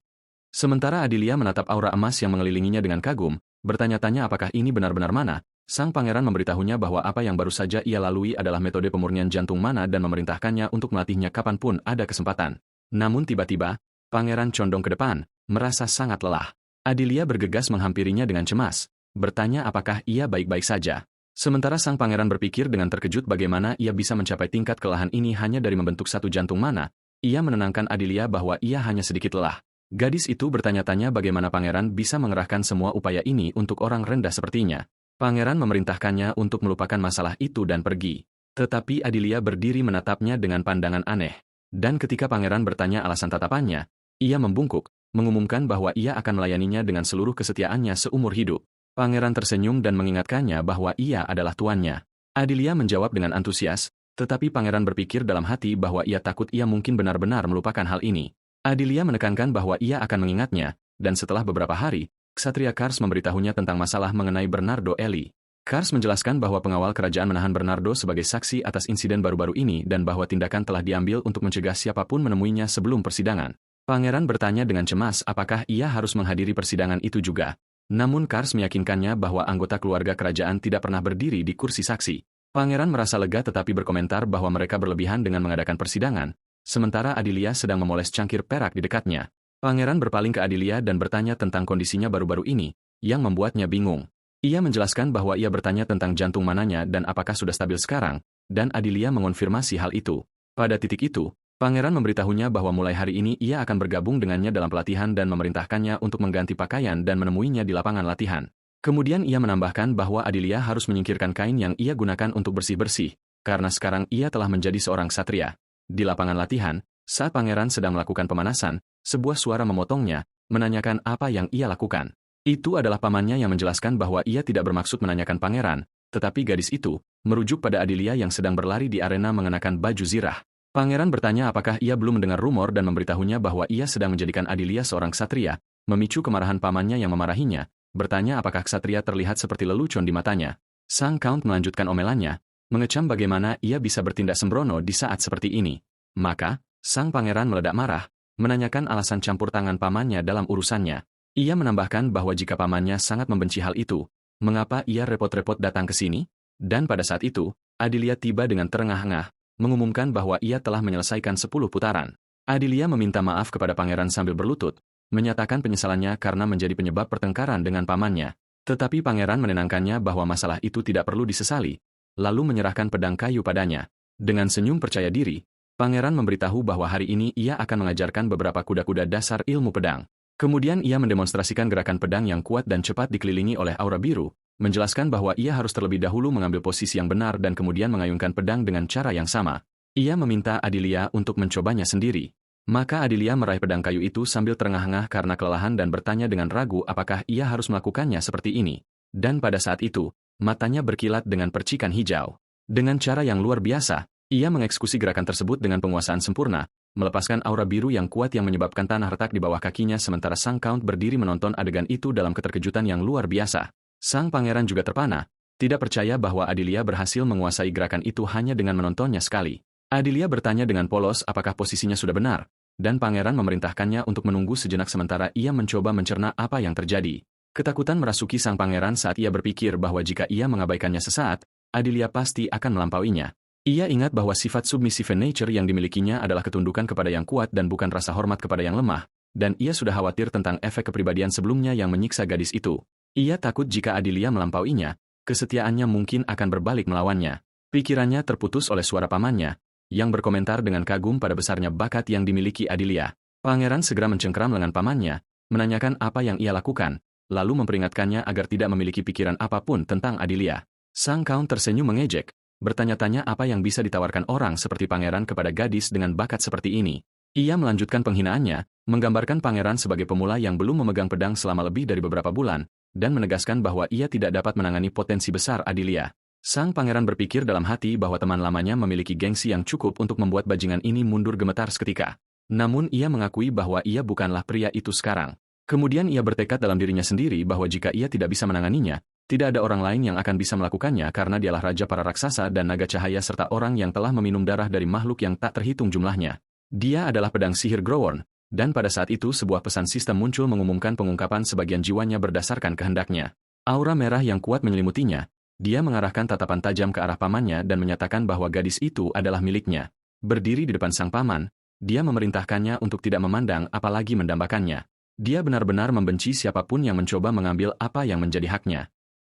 Sementara Adelia menatap aura emas yang mengelilinginya dengan kagum, bertanya-tanya apakah ini benar-benar mana, sang pangeran memberitahunya bahwa apa yang baru saja ia lalui adalah metode pemurnian jantung mana dan memerintahkannya untuk melatihnya kapanpun ada kesempatan. Namun tiba-tiba, pangeran condong ke depan, merasa sangat lelah. Adelia bergegas menghampirinya dengan cemas, bertanya apakah ia baik-baik saja. Sementara sang pangeran berpikir dengan terkejut bagaimana ia bisa mencapai tingkat kelelahan ini hanya dari membentuk satu jantung mana, ia menenangkan Adelia bahwa ia hanya sedikit lelah. Gadis itu bertanya-tanya bagaimana pangeran bisa mengerahkan semua upaya ini untuk orang rendah sepertinya. Pangeran memerintahkannya untuk melupakan masalah itu dan pergi. Tetapi Adelia berdiri menatapnya dengan pandangan aneh. Dan ketika pangeran bertanya alasan tatapannya, ia membungkuk, mengumumkan bahwa ia akan melayaninya dengan seluruh kesetiaannya seumur hidup. Pangeran tersenyum dan mengingatkannya bahwa ia adalah tuannya. Adelia menjawab dengan antusias, tetapi pangeran berpikir dalam hati bahwa ia takut ia mungkin benar-benar melupakan hal ini. Adelia menekankan bahwa ia akan mengingatnya, dan setelah beberapa hari, Ksatria Kars memberitahunya tentang masalah mengenai Bernardo Eli. Kars menjelaskan bahwa pengawal kerajaan menahan Bernardo sebagai saksi atas insiden baru-baru ini dan bahwa tindakan telah diambil untuk mencegah siapapun menemuinya sebelum persidangan. Pangeran bertanya dengan cemas apakah ia harus menghadiri persidangan itu juga. Namun Kars meyakinkannya bahwa anggota keluarga kerajaan tidak pernah berdiri di kursi saksi. Pangeran merasa lega tetapi berkomentar bahwa mereka berlebihan dengan mengadakan persidangan, sementara Adelia sedang memoles cangkir perak di dekatnya. Pangeran berpaling ke Adelia dan bertanya tentang kondisinya baru-baru ini, yang membuatnya bingung. Ia menjelaskan bahwa ia bertanya tentang jantung mananya dan apakah sudah stabil sekarang, dan Adelia mengonfirmasi hal itu. Pada titik itu, Pangeran memberitahunya bahwa mulai hari ini ia akan bergabung dengannya dalam pelatihan dan memerintahkannya untuk mengganti pakaian dan menemuinya di lapangan latihan. Kemudian ia menambahkan bahwa Adelia harus menyingkirkan kain yang ia gunakan untuk bersih-bersih, karena sekarang ia telah menjadi seorang ksatria. Di lapangan latihan, saat Pangeran sedang melakukan pemanasan, sebuah suara memotongnya, menanyakan apa yang ia lakukan. Itu adalah pamannya yang menjelaskan bahwa ia tidak bermaksud menanyakan Pangeran, tetapi gadis itu, merujuk pada Adelia yang sedang berlari di arena mengenakan baju zirah. Pangeran bertanya apakah ia belum mendengar rumor dan memberitahunya bahwa ia sedang menjadikan Adelia seorang ksatria, memicu kemarahan pamannya yang memarahinya, bertanya apakah ksatria terlihat seperti lelucon di matanya. Sang Count melanjutkan omelannya, mengecam bagaimana ia bisa bertindak sembrono di saat seperti ini. Maka, sang pangeran meledak marah, menanyakan alasan campur tangan pamannya dalam urusannya. Ia menambahkan bahwa jika pamannya sangat membenci hal itu, mengapa ia repot-repot datang ke sini? Dan pada saat itu, Adelia tiba dengan terengah-engah, mengumumkan bahwa ia telah menyelesaikan 10 putaran. Adelia meminta maaf kepada pangeran sambil berlutut, menyatakan penyesalannya karena menjadi penyebab pertengkaran dengan pamannya. Tetapi pangeran menenangkannya bahwa masalah itu tidak perlu disesali, lalu menyerahkan pedang kayu padanya. Dengan senyum percaya diri, pangeran memberitahu bahwa hari ini ia akan mengajarkan beberapa kuda-kuda dasar ilmu pedang. Kemudian ia mendemonstrasikan gerakan pedang yang kuat dan cepat dikelilingi oleh aura biru, menjelaskan bahwa ia harus terlebih dahulu mengambil posisi yang benar dan kemudian mengayunkan pedang dengan cara yang sama. Ia meminta Adelia untuk mencobanya sendiri. Maka Adelia meraih pedang kayu itu sambil terengah-engah karena kelelahan dan bertanya dengan ragu apakah ia harus melakukannya seperti ini. Dan pada saat itu, matanya berkilat dengan percikan hijau. Dengan cara yang luar biasa, ia mengeksekusi gerakan tersebut dengan penguasaan sempurna, melepaskan aura biru yang kuat yang menyebabkan tanah retak di bawah kakinya sementara sang Count berdiri menonton adegan itu dalam keterkejutan yang luar biasa. Sang pangeran juga terpana, tidak percaya bahwa Adelia berhasil menguasai gerakan itu hanya dengan menontonnya sekali. Adelia bertanya dengan polos apakah posisinya sudah benar, dan pangeran memerintahkannya untuk menunggu sejenak sementara ia mencoba mencerna apa yang terjadi. Ketakutan merasuki sang pangeran saat ia berpikir bahwa jika ia mengabaikannya sesaat, Adelia pasti akan melampauinya. Ia ingat bahwa sifat submissive nature yang dimilikinya adalah ketundukan kepada yang kuat dan bukan rasa hormat kepada yang lemah, dan ia sudah khawatir tentang efek kepribadian sebelumnya yang menyiksa gadis itu. Ia takut jika Adelia melampauinya, kesetiaannya mungkin akan berbalik melawannya. Pikirannya terputus oleh suara pamannya, yang berkomentar dengan kagum pada besarnya bakat yang dimiliki Adelia. Pangeran segera mencengkeram lengan pamannya, menanyakan apa yang ia lakukan, lalu memperingatkannya agar tidak memiliki pikiran apapun tentang Adelia. Sang Count tersenyum mengejek, bertanya-tanya apa yang bisa ditawarkan orang seperti pangeran kepada gadis dengan bakat seperti ini. Ia melanjutkan penghinaannya, menggambarkan pangeran sebagai pemula yang belum memegang pedang selama lebih dari beberapa bulan, dan menegaskan bahwa ia tidak dapat menangani potensi besar Adelia. Sang pangeran berpikir dalam hati bahwa teman lamanya memiliki gengsi yang cukup untuk membuat bajingan ini mundur gemetar seketika. Namun ia mengakui bahwa ia bukanlah pria itu sekarang. Kemudian ia bertekad dalam dirinya sendiri bahwa jika ia tidak bisa menanganinya, tidak ada orang lain yang akan bisa melakukannya karena dialah raja para raksasa dan naga cahaya serta orang yang telah meminum darah dari makhluk yang tak terhitung jumlahnya. Dia adalah pedang sihir Growworn, dan pada saat itu sebuah pesan sistem muncul mengumumkan pengungkapan sebagian jiwanya berdasarkan kehendaknya. Aura merah yang kuat menyelimutinya, dia mengarahkan tatapan tajam ke arah pamannya dan menyatakan bahwa gadis itu adalah miliknya. Berdiri di depan sang paman, dia memerintahkannya untuk tidak memandang apalagi mendambakannya. Dia benar-benar membenci siapapun yang mencoba mengambil apa yang menjadi haknya.